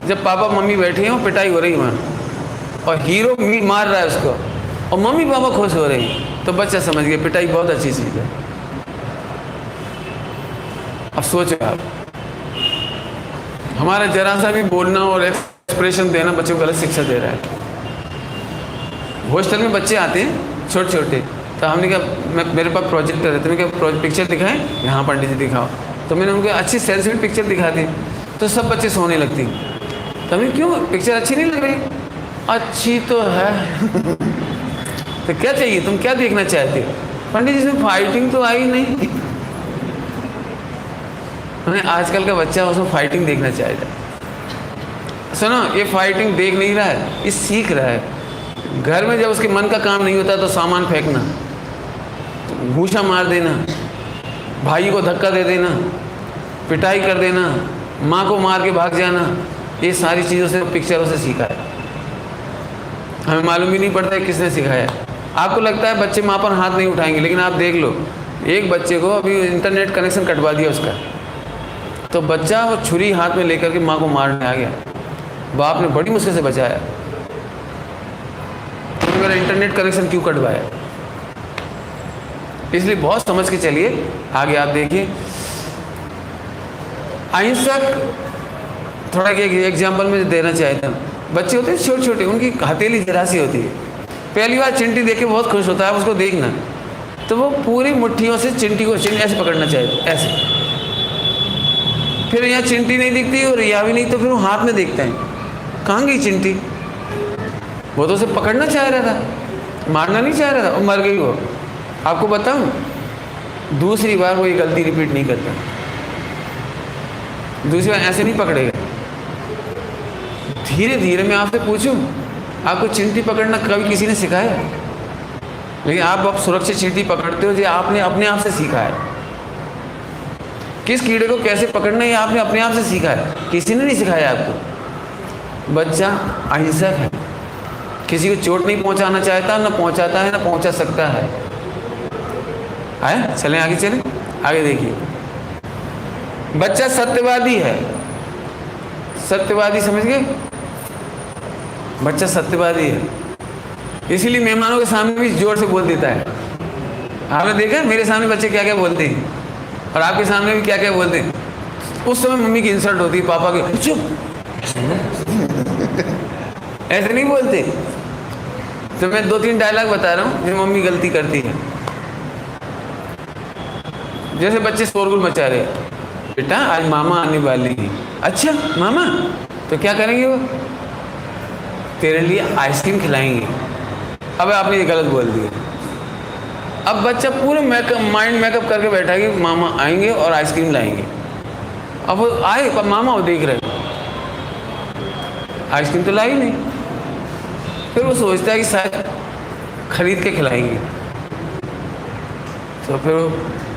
जब पापा मम्मी बैठे हो, पिटाई हो रही वहाँ, और हीरो मार रहा है उसको, और मम्मी पापा खुश हो रहे हैं, तो बच्चा समझ गया पिटाई बहुत अच्छी चीज़ है। अब सोचो आप, हमारा जरा सा भी बोलना और एक्सप्रेशन देना बच्चों को गलत शिक्षा दे रहा है। हॉस्टल में बच्चे आते हैं छोटे छोटे, तो हमने कहा मेरे पास प्रोजेक्टर है, तो मैंने कहा पिक्चर दिखाएं, यहाँ पंडित जी दिखाओ। तो मैंने उनको अच्छी सेंसिटिव पिक्चर दिखा दी, तो सब बच्चे सोने लगती। तो हमें क्यों, पिक्चर अच्छी नहीं लग रही? अच्छी तो है तो क्या चाहिए, तुम क्या देखना चाहते हो? पंडित जी, इसमें फाइटिंग तो आई नहीं। आजकल का बच्चा उसमें फाइटिंग देखना चाहता है। सुनो, ये फाइटिंग देख नहीं रहा है, ये सीख रहा है। घर में जब उसके मन का काम नहीं होता तो सामान फेंकना, घूंसा मार देना, भाई को धक्का दे देना, पिटाई कर देना, माँ को मार के भाग जाना, ये सारी चीज़ों से पिक्चरों से सीखा है। हमें मालूम भी नहीं पड़ता है किसने सिखाया। आपको लगता है बच्चे माँ पर हाथ नहीं उठाएंगे, लेकिन आप देख लो, एक बच्चे को अभी इंटरनेट कनेक्शन कटवा दिया उसका, तो बच्चा वो छुरी हाथ में लेकर के माँ को मारने आ गया। बाप ने बड़ी मुश्किल से बचाया। तो मेरा इंटरनेट कनेक्शन क्यों कटवाया? इसलिए बहुत समझ के चलिए। आगे आप देखिए, अहिंसक, थोड़ा एक एग्जाम्पल में देना चाहता हूँ। बच्चे होते हैं छोटे छोटे, उनकी हथेली जरा सी होती है। पहली बार चिंटी देख के बहुत खुश होता है, उसको देखना, तो वो पूरी मुट्ठियों से चिंटी को ऐसे पकड़ना चाहिए, ऐसे। फिर यहाँ चिंटी नहीं दिखती और यहाँ भी नहीं, तो फिर वो हाथ में देखता है, कहाँ गई चिंटी? वो तो उसे पकड़ना चाह रहा था, मारना नहीं चाह रहा था, और मर गई वो। आपको बताऊँ, दूसरी बार वो ये गलती रिपीट नहीं करता। दूसरी बार ऐसे नहीं पकड़ेगा। धीरे धीरे मैं आपसे पूछूं, आपको चींटी पकड़ना कभी किसी ने सिखाया? लेकिन आप सुरक्षित चींटी पकड़ते हो जो आपने अपने आप से सीखा है। किस कीड़े को कैसे पकड़ना है आपने अपने आप से सीखा है, किसी ने नहीं सिखाया आपको। बच्चा अहिंसक है, किसी को चोट नहीं पहुंचाना चाहता, ना पहुंचाता है, ना पहुंचा सकता है। आए, चलें आगे, चलें आगे। देखिए, बच्चा सत्यवादी है। सत्यवादी समझ गए? बच्चा सत्यवादी है, इसीलिए मेहमानों के सामने भी जोर से बोल देता है। आपने देखा मेरे सामने बच्चे क्या क्या बोलते हैं, और आपके सामने भी क्या क्या बोलते हैं। उस समय मम्मी की इंसल्ट होती है, पापा की, चुप, ऐसे नहीं बोलते। तो मैं 2-3 डायलॉग बता रहा हूँ जो मम्मी गलती करती है। जैसे बच्चे शोरगुल मचा रहे, बेटा आज मामा आने वाली है। अच्छा मामा, तो क्या करेंगे वो? तेरे लिए आइसक्रीम खिलाएंगे। अब आपने ये गलत बोल दिया। अब बच्चा पूरे माइंड मेकअप करके बैठा है कि मामा आएंगे और आइसक्रीम लाएंगे। अब वो आए, पर मामा वो देख रहे, आइसक्रीम तो लाई नहीं। फिर वो सोचता है कि शायद खरीद के खिलाएंगे। तो फिर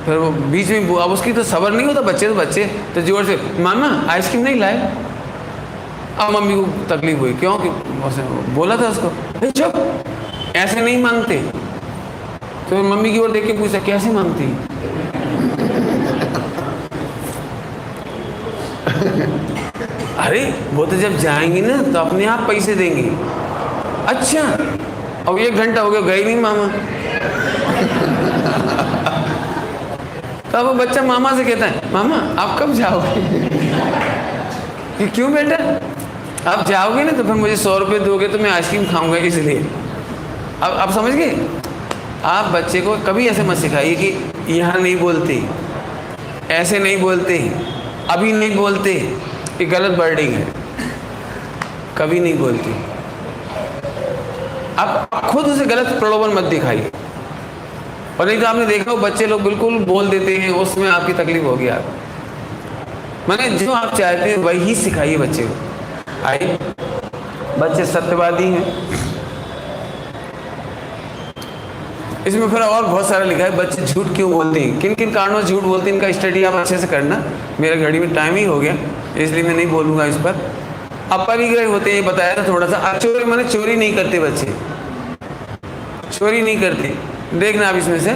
वो बीच में, अब उसकी तो सब्र नहीं होता, बच्चे तो जोर से, मामा आइसक्रीम नहीं लाए। अब मम्मी को तकलीफ हुई, क्यों कि बोला था उसको, चुप, ऐसे नहीं मांगते। तो मम्मी की ओर देख के पूछा, कैसे मांगती? अरे वो तो जब जाएंगी ना तो अपने आप पैसे देंगे। अच्छा, अब 1 घंटा हो गया, गई नहीं मामा। तो अब बच्चा मामा से कहता है, मामा आप कब जाओगे? कि क्यों बेटा? आप जाओगे ना तो फिर मुझे 100 रुपये दोगे तो मैं आइसक्रीम खाऊंगा, इसलिए। अब समझ गए? आप बच्चे को कभी ऐसे मत सिखाइए कि यहाँ नहीं बोलते, ऐसे नहीं बोलते, अभी नहीं बोलते, ये गलत वर्डिंग है, कभी नहीं बोलती। आप खुद उसे गलत प्रलोभन मत दिखाइए। और नहीं तो आपने देखा हो बच्चे लोग बिल्कुल बोल देते हैं, उसमें आपकी तकलीफ होगी। आप मैंने जो आप चाहते हैं वही सिखाइए बच्चे को। आइए, बच्चे सत्यवादी हैं। इसमें फिर और बहुत सारा लिखा है, बच्चे झूठ क्यों बोलते हैं, किन किन कारणों से झूठ बोलते हैं, इनका स्टडी आप अच्छे से करना। मेरे घड़ी में टाइम ही हो गया, इसलिए मैं नहीं बोलूँगा इस पर। अपरिग्रह होते हैं, ये बताया था थोड़ा सा। चोरी मैंने चोरी नहीं करते, बच्चे चोरी नहीं करते। देखना आप इसमें से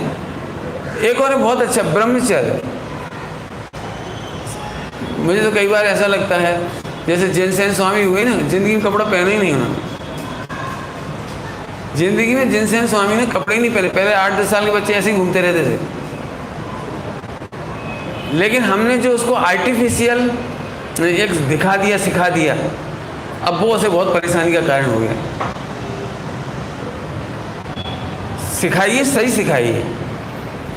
एक और है बहुत अच्छा, ब्रह्मचर्य। मुझे तो कई बार ऐसा लगता है जैसे जिनसेन स्वामी हुए ना, जिंदगी में कपड़ा पहना ही नहीं उन्होंने। जिंदगी में जिनसेन स्वामी ने कपड़े ही नहीं पहने। पहले 8-10 साल के बच्चे ऐसे ही घूमते रहते थे, लेकिन हमने जो उसको आर्टिफिशियल एक दिखा दिया, सिखा दिया, अब वो उसे बहुत परेशानी का कारण हो गया। सिखाइए, सही सिखाइए।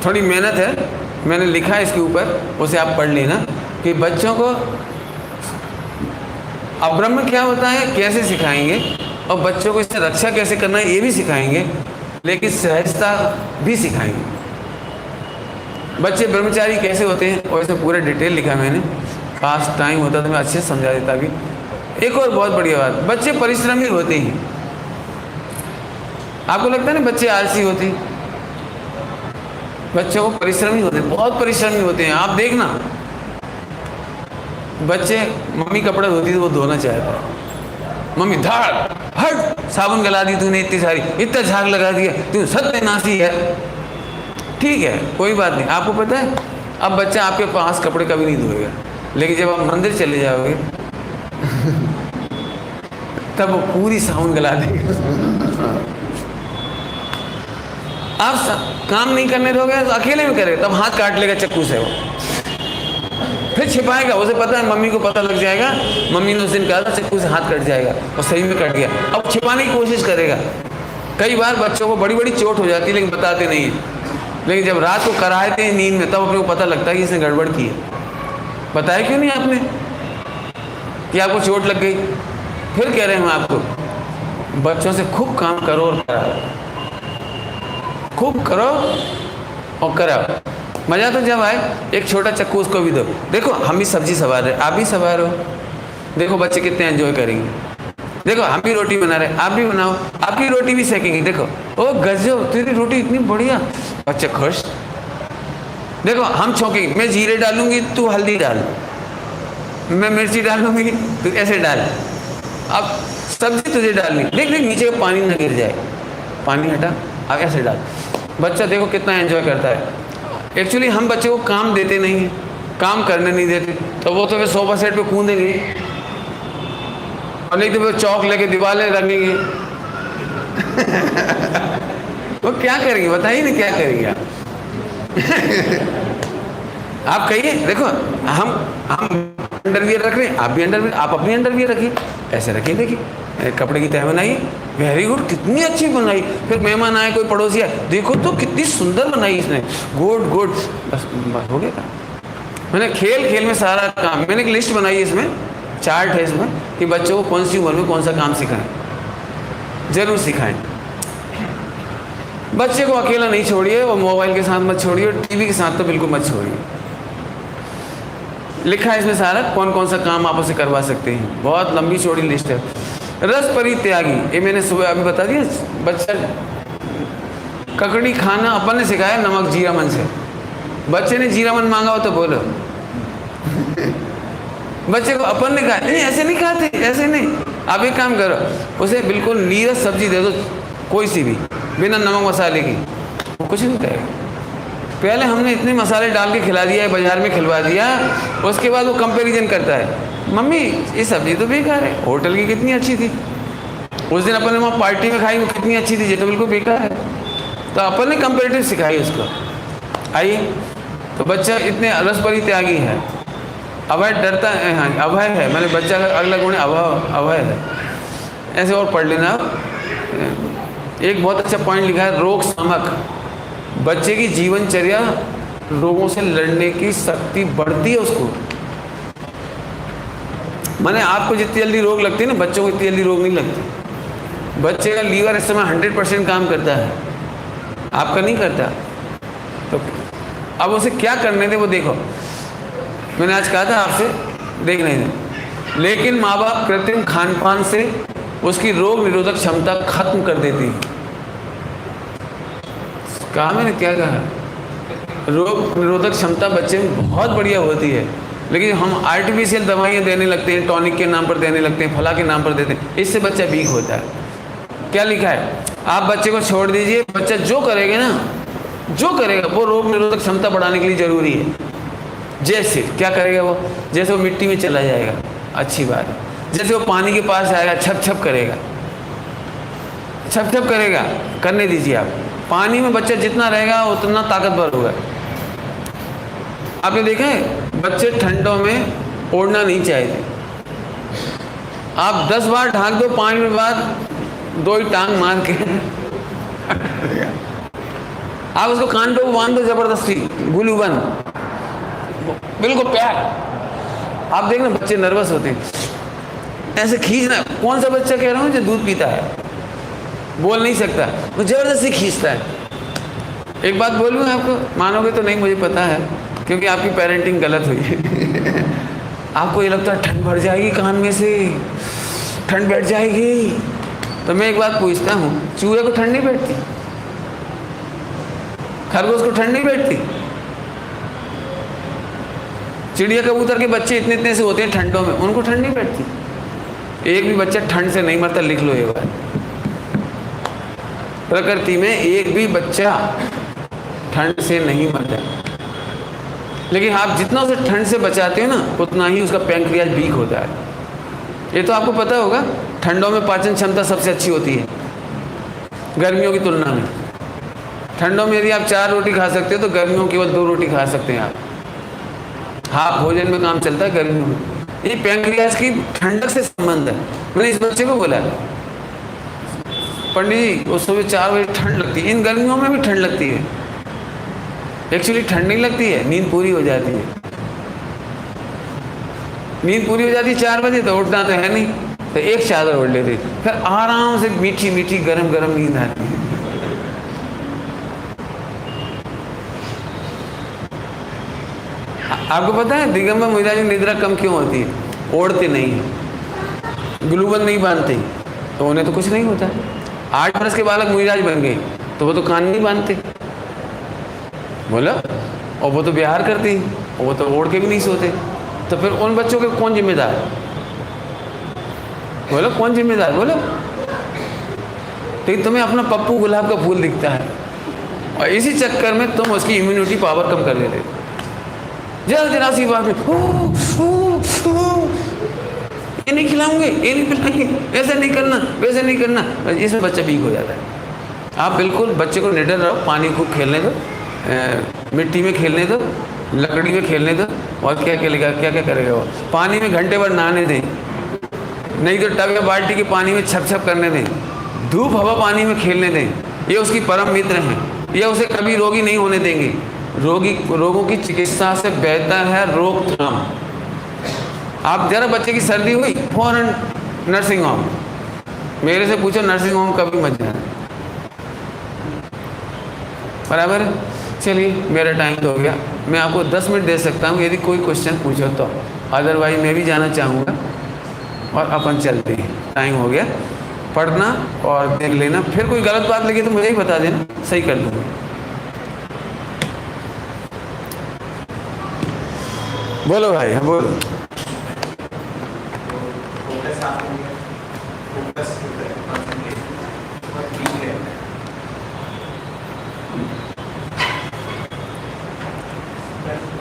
थोड़ी मेहनत है, मैंने लिखा है इसके ऊपर, उसे आप पढ़ लेना कि बच्चों को अब्रह्म क्या होता है कैसे सिखाएंगे, और बच्चों को इससे रक्षा कैसे करना है ये भी सिखाएंगे, लेकिन सहजता भी सिखाएंगे। बच्चे ब्रह्मचारी कैसे होते हैं और इसमें पूरा डिटेल लिखा है मैंने। खास टाइम होता तो मैं अच्छे से समझा देता। अभी एक और बहुत बढ़िया बात, बच्चे परिश्रमी होते हैं। आपको लगता है ना बच्चे आलसी होते हैं? बच्चों को परिश्रमी होते हैं, बहुत परिश्रमी होते हैं। आप देखना, बच्चे मम्मी कपड़ा धोती तो वो धोना चाहता है, मम्मी धाड़ हट साबुन गला दी तूने इतनी सारी, इतना झाग लगा दिया, तू सत्यानाशी है। ठीक है, कोई बात नहीं। आपको पता है अब बच्चा आपके पास कपड़े कभी नहीं धोएगा, लेकिन जब आप मंदिर चले जाओगे तब वो पूरी साबुन गला देगा। आप काम नहीं करने दोगे तो अकेले में करे, तब हाथ काट लेगा चक्कू से, वो फिर छिपाएगा। उसे पता है मम्मी को पता लग जाएगा, मम्मी ने उस दिन कहा था चक्कू से हाथ कट जाएगा, और सही में कट गया। अब छिपाने की कोशिश करेगा। कई बार बच्चों को बड़ी बड़ी चोट हो जाती है लेकिन बताते नहीं है, लेकिन जब रात को कराते हैं नींद में तब अपने को पता लगता है कि इसने गड़बड़ की है। बताया क्यों नहीं आपने कि आपको चोट लग गई? फिर कह रहे हैं हम आपको, बच्चों से खूब काम करो और कराओ, खूब करो और कराओ। मज़ा तो जब आए, एक छोटा चक्कू उसको भी दो। देखो हम भी सब्जी सवार रहे, आप भी सवार हो, देखो बच्चे कितने एंजॉय करेंगे। देखो हम भी रोटी बना रहे, आप भी बनाओ, आपकी रोटी भी सेकेंगे। देखो ओ गजब तेरी रोटी इतनी बढ़िया, बच्चे खुश। देखो हम छौंकेंगे, मैं जीरे डालूंगी तू हल्दी डाल, मैं मिर्ची डालूंगी तू ऐसे डाल, अब सब्जी तुझे डालनी, देख देख नीचे का पानी ना गिर जाए, पानी हटा, अब ऐसे डाल। बच्चा देखो कितना एंजॉय करता है। एक्चुअली हम बच्चे को काम देते नहीं हैं, काम करने नहीं देते, तो वो तो वे सोफा सेट पे कूदेंगे, और नहीं तो वो चौक लेके दीवारें रंगेंगे। वो क्या करेंगे बताइए ना, क्या करेंगे आप? आप कहिए। देखो हम अंडरवियर रख रहे हैं, आप भी अंडरवियर, आप अपनी अंडरवियर रखिए, ऐसे रखिए, देखिए कपड़े की तह बनाइए, वेरी गुड, कितनी अच्छी बनाई। फिर मेहमान आए, कोई पड़ोसी आए, देखो तो कितनी सुंदर बनाई इसने, गुड गुड, बस हो गया। मैंने खेल खेल में सारा काम, मैंने एक लिस्ट बनाई है, इसमें चार्ट है इसमें कि बच्चों को कौन सी उम्र में कौन सा काम सिखाएं, जरूर सिखाएं। बच्चे को अकेला नहीं छोड़िए, वो मोबाइल के साथ मत छोड़िए, टीवी के साथ तो बिल्कुल मत छोड़िए। लिखा है इसमें सारा कौन कौन सा काम आप उसे करवा सकते हैं, बहुत लंबी चौड़ी लिस्ट है। रस परित्यागी, ये मैंने सुबह अभी बता दिया। बच्चा ककड़ी खाना अपन ने सिखाया नमक जीरा मन से। बच्चे ने जीरा मन मांगा हो तो बोलो। बच्चे को अपन ने कहा नहीं ऐसे नहीं खाते, ऐसे नहीं। आप एक काम करो, उसे बिल्कुल नीरस सब्जी दे दो, कोई सी भी, बिना नमक मसाले की, वो कुछ नहीं कहेगा। पहले हमने इतने मसाले डाल के खिला दिया है, बाजार में खिलवा दिया, उसके बाद वो कंपैरिजन करता है, मम्मी ये सब्जी तो बेकार है, होटल की कितनी अच्छी थी, उस दिन अपन ने वहाँ पार्टी में खाई वो कितनी अच्छी थी, ये तो बिल्कुल बेकार है। तो अपन ने कंपैरेटिव सिखाई उसको। आइए, तो बच्चा इतने रस परित्यागी है, अभय डरता है, हाँ अभय है, मैंने बच्चा का अगला गुण अभय है। ऐसे और पढ़ लेना। एक बहुत अच्छा पॉइंट लिखा है, रोग शामक, बच्चे की जीवनचर्या रोगों से लड़ने की शक्ति बढ़ती है उसको। माने आपको जितनी जल्दी रोग लगती है ना, बच्चों को इतनी जल्दी रोग नहीं लगती। बच्चे का लीवर इस समय 100% काम करता है, आपका नहीं करता। तो अब उसे क्या करने दे वो देखो। मैंने आज कहा था आपसे देख नहीं दे, लेकिन माँ बाप कृत्रिम खान पान से उसकी रोग निरोधक क्षमता खत्म कर देती है। कहा मैंने, क्या कहा? रोग निरोधक क्षमता बच्चे में बहुत बढ़िया होती है, लेकिन हम आर्टिफिशियल दवाइयाँ देने लगते हैं, टॉनिक के नाम पर देने लगते हैं, फला के नाम पर देते हैं, इससे बच्चा वीक होता है। क्या लिखा है, आप बच्चे को छोड़ दीजिए, बच्चा जो करेगा ना, जो करेगा वो रोग निरोधक क्षमता बढ़ाने के लिए जरूरी है। जैसे क्या करेगा वो, जैसे वो मिट्टी में चला जाएगा, अच्छी बात है। जैसे वो पानी के पास आएगा, छप छप करेगा, छप छप करेगा, करने दीजिए आप। पानी में बच्चा जितना रहेगा उतना ताकतवर होगा। आपने देखा है बच्चे ठंडों में ओढ़ना नहीं चाहते, आप 10 बार ढाक दो, 5 मिनट बाद 2 ही टांग मार के आप उसको कान पे बांध दो जबरदस्ती, गुलू बंद, बिल्कुल प्यार। आप देखना बच्चे नर्वस होते हैं, ऐसे खींचना। कौन सा बच्चा कह रहा हूँ जो दूध पीता है, बोल नहीं सकता, वो जबरदस्ती खींचता है। एक बात बोलूँ आपको, मानोगे तो नहीं, मुझे पता है, क्योंकि आपकी पेरेंटिंग गलत हुई है। आपको ये लगता है ठंड भर जाएगी कान में से, ठंड बैठ जाएगी। तो मैं एक बात पूछता हूँ, चूहे को ठंड नहीं बैठती? खरगोश को ठंड नहीं बैठती? चिड़िया कबूतर के बच्चे इतने इतने से होते हैं ठंडों में, उनको ठंड नहीं बैठती? एक भी बच्चा ठंड से नहीं मरता, लिख लो ये बात। प्रकृति में एक भी बच्चा ठंड से नहीं मरता। लेकिन आप जितना उसे ठंड से बचाते हो ना, उतना ही उसका पैंक्रियाज वीक होता है। ये तो आपको पता होगा, ठंडों में पाचन क्षमता सबसे अच्छी होती है गर्मियों की तुलना में। ठंडों में यदि आप 4 रोटी खा सकते हो तो गर्मियों में केवल 2 रोटी खा सकते हैं आप। हाँ, भोजन में काम चलता है गर्मियों में। ये पैंक्रियाज की ठंडक से संबंध है। मैंने इस बच्चे को बोला, पंडित जी उस सुबह 4 बजे ठंड लगती है, इन गर्मियों में भी ठंड लगती है। एक्चुअली ठंड नहीं लगती है, नींद पूरी हो जाती है। नींद पूरी हो जाती है 4 बजे, तो उठना तो है नहीं, तो एक चादर ओढ़ लेते, फिर आराम से मीठी मीठी गरम गरम नींद आती है। आपको पता है दिगंबर मुनिराज की निद्रा कम क्यों होती है? ओढ़ते नहीं है, ग्लूबंद नहीं बांधते, तो उन्हें तो कुछ नहीं होता। 8 वर्ष के बालक मुनिराज बन गए तो वो तो कान नहीं बांधते, बोला, और वो तो विहार करते हैं, वो तो ओढ़ के भी नहीं सोते। तो फिर उन बच्चों के कौन जिम्मेदार? बोलो कौन जिम्मेदार? बोलो। तो तुम्हें अपना पप्पू गुलाब का फूल दिखता है और इसी चक्कर में तुम उसकी इम्यूनिटी पावर कम कर देते। जरा सी बात में ये नहीं खिलाऊंगे, ये नहीं पिलाएंगे, ऐसा नहीं करना, वैसे नहीं करना, इसमें बच्चा वीक हो जाता है। आप बिल्कुल बच्चे को निडर रहो, पानी खूब खेलने दो, मिट्टी में खेलने दो, लकड़ी में खेलने दो, और क्या खेलेगा, क्या क्या करेगा वो। पानी में घंटे भर नहाने दें, नहीं तो टब या बाल्टी के पानी में छप छप करने दें, धूप हवा पानी में खेलने दें। ये उसकी परम मित्र हैं, ये उसे कभी रोगी नहीं होने देंगे। रोगों की चिकित्सा से बेहतर है रोकथाम। आप जरा बच्चे की सर्दी हुई, फौरन नर्सिंग होम। मेरे से पूछो, नर्सिंग होम कभी मत जाना, बराबर है। चलिए मेरा टाइम तो हो गया, मैं आपको 10 मिनट दे सकता हूँ यदि कोई क्वेश्चन पूछो तो, अदरवाइज मैं भी जाना चाहूँगा और अपन चलते हैं। टाइम हो गया, पढ़ना और देख लेना, फिर कोई गलत बात लगी तो मुझे ही बता देना, सही कर दूँगा। बोलो भाई, हाँ बोलो।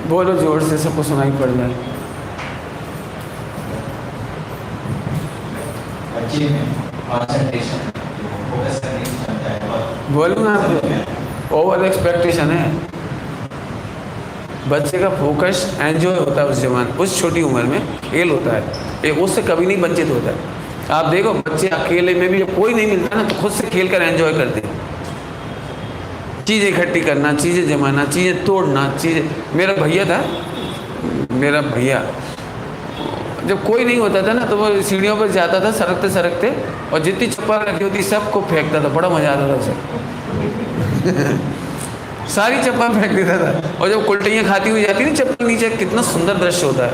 बोलो जोर से, सबको सुनाई पड़ जाए। बच्चे में कंसंट्रेशन, फोकस करने की क्षमता है, बोलो ना, ओवर एक्सपेक्टेशन है। बच्चे का फोकस एंजॉय होता है उस जवान, उस छोटी उम्र में खेल होता है, ये उससे कभी नहीं वंचित होता है। आप देखो बच्चे अकेले में भी जब कोई नहीं मिलता ना तो खुद से खेल कर एंजॉय करते हैं। चीज़ें इकट्ठी करना, चीज़ें जमाना, चीज़ें तोड़ना, चीज़ें। मेरा भैया था, मेरा भैया जब कोई नहीं होता था ना तो वो सीढ़ियों पर जाता था सरकते सरकते, और जितनी चप्पल रखी होती सबको फेंकता था, बड़ा मजा आता था उसे। सारी चप्पल फेंक देता था, और जब उल्टियाँ खाती हुई जाती थी चप्पल नीचे, कितना सुंदर दृश्य होता है।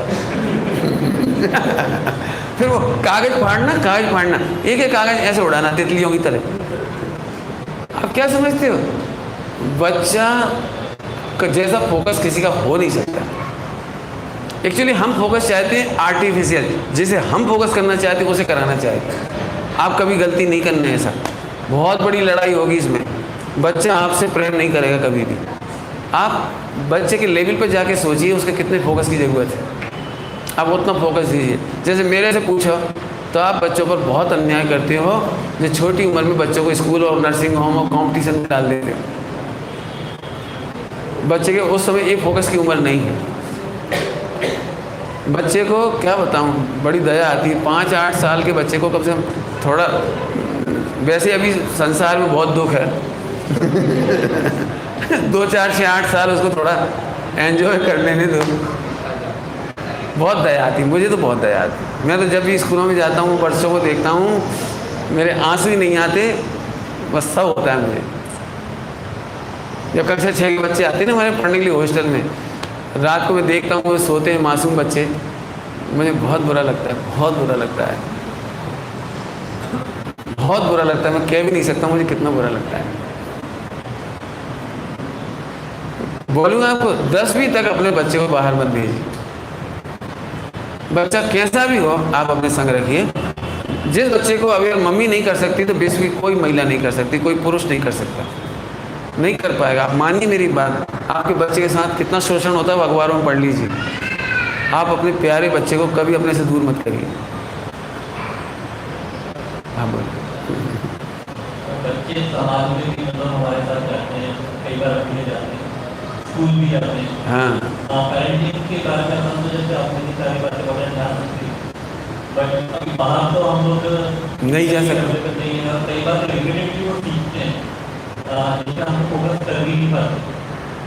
फिर वो कागज फाड़ना, एक एक कागज ऐसे उड़ाना तितलियों की तरह। आप क्या समझते हो? बच्चा का जैसा फोकस किसी का हो नहीं सकता। एक्चुअली हम फोकस चाहते हैं आर्टिफिशियल, जिसे हम फोकस करना चाहते हैं उसे कराना चाहते हैं। आप कभी गलती नहीं करना है, ऐसा बहुत बड़ी लड़ाई होगी इसमें। बच्चा आपसे प्रेम नहीं करेगा कभी भी। आप बच्चे के लेवल पर जाके सोचिए उसके कितने फोकस की ज़रूरत है, आप उतना फोकस दीजिए। जैसे मेरे से पूछो तो आप बच्चों पर बहुत अन्याय करते हो, जो छोटी उम्र में बच्चों को स्कूल और नर्सिंग होम और कॉम्पिटिशन में डाल देते हो। बच्चे के उस समय एक फोकस की उम्र नहीं है। बच्चे को क्या बताऊं, बड़ी दया आती है। 5-8 साल के बच्चे को कम से कम थोड़ा, वैसे अभी संसार में बहुत दुख है 2-4-6-8 साल उसको थोड़ा एंजॉय करने में दो। बहुत दया आती, मुझे तो बहुत दया आती। मैं तो जब भी स्कूलों में जाता हूँ, बच्चों को देखता हूँ, मेरे आंसू ही नहीं आते, बस सब होता है मुझे। जब कक्षा 6 के बच्चे आते हैं ना हमारे पढ़ने के लिए हॉस्टल में, रात को मैं देखता हूँ वो सोते हैं मासूम बच्चे, मुझे बहुत बुरा लगता है, बहुत बुरा लगता है, बहुत बुरा लगता है। मैं कह भी नहीं सकता मुझे कितना बुरा लगता है। बोलूँगा आपको 10वीं तक अपने बच्चे को बाहर मत भेजिए। बच्चा कैसा भी हो आप अपने संग रखिए। जिस बच्चे को अगर मम्मी नहीं कर सकती तो 20वीं कोई महिला नहीं कर सकती, कोई पुरुष नहीं कर सकता, नहीं कर पाएगा। आप मानिए मेरी बात। आपके बच्चे के साथ कितना शोषण होता है वो अखबारों में पढ़ लीजिए। आप अपने प्यारे बच्चे को कभी अपने से दूर मत करिए। हाँ बोलिए। बच्चे समाज में भी मतलब हमारे साथ जाते हैं, कई बार अपने जाते हैं, स्कूल भी जाते हैं। हाँ, पेरेंटिंग के कार्यक्रम हम तो जैसे आपने की सारी बातें बता जा सकती है, बट अभी बाहर तो हम लोग नहीं जा सकते। कई बार रिपीटेडली वो सीखते हैं, जिसका हम फोकस कर भी नहीं पाते।